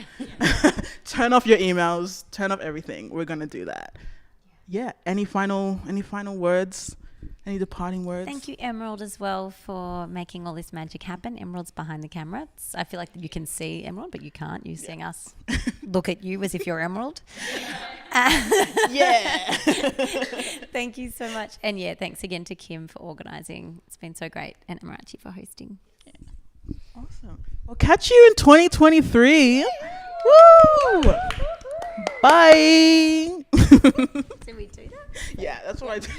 Turn off your emails, turn off everything. We're going to do that. Any final words? Any departing words? Thank you, Emerald, as well, for making all this magic happen. Emerald's behind the camera. I feel like you can see Emerald, but you can't. You're seeing us look at you as if you're Emerald. Yeah. Thank you so much. And yeah, thanks again to Kim for organising. It's been so great. And Amarachi for hosting. Awesome. We'll catch you in 2023. Woo! Bye. Did we do that? Yeah, that's what I do.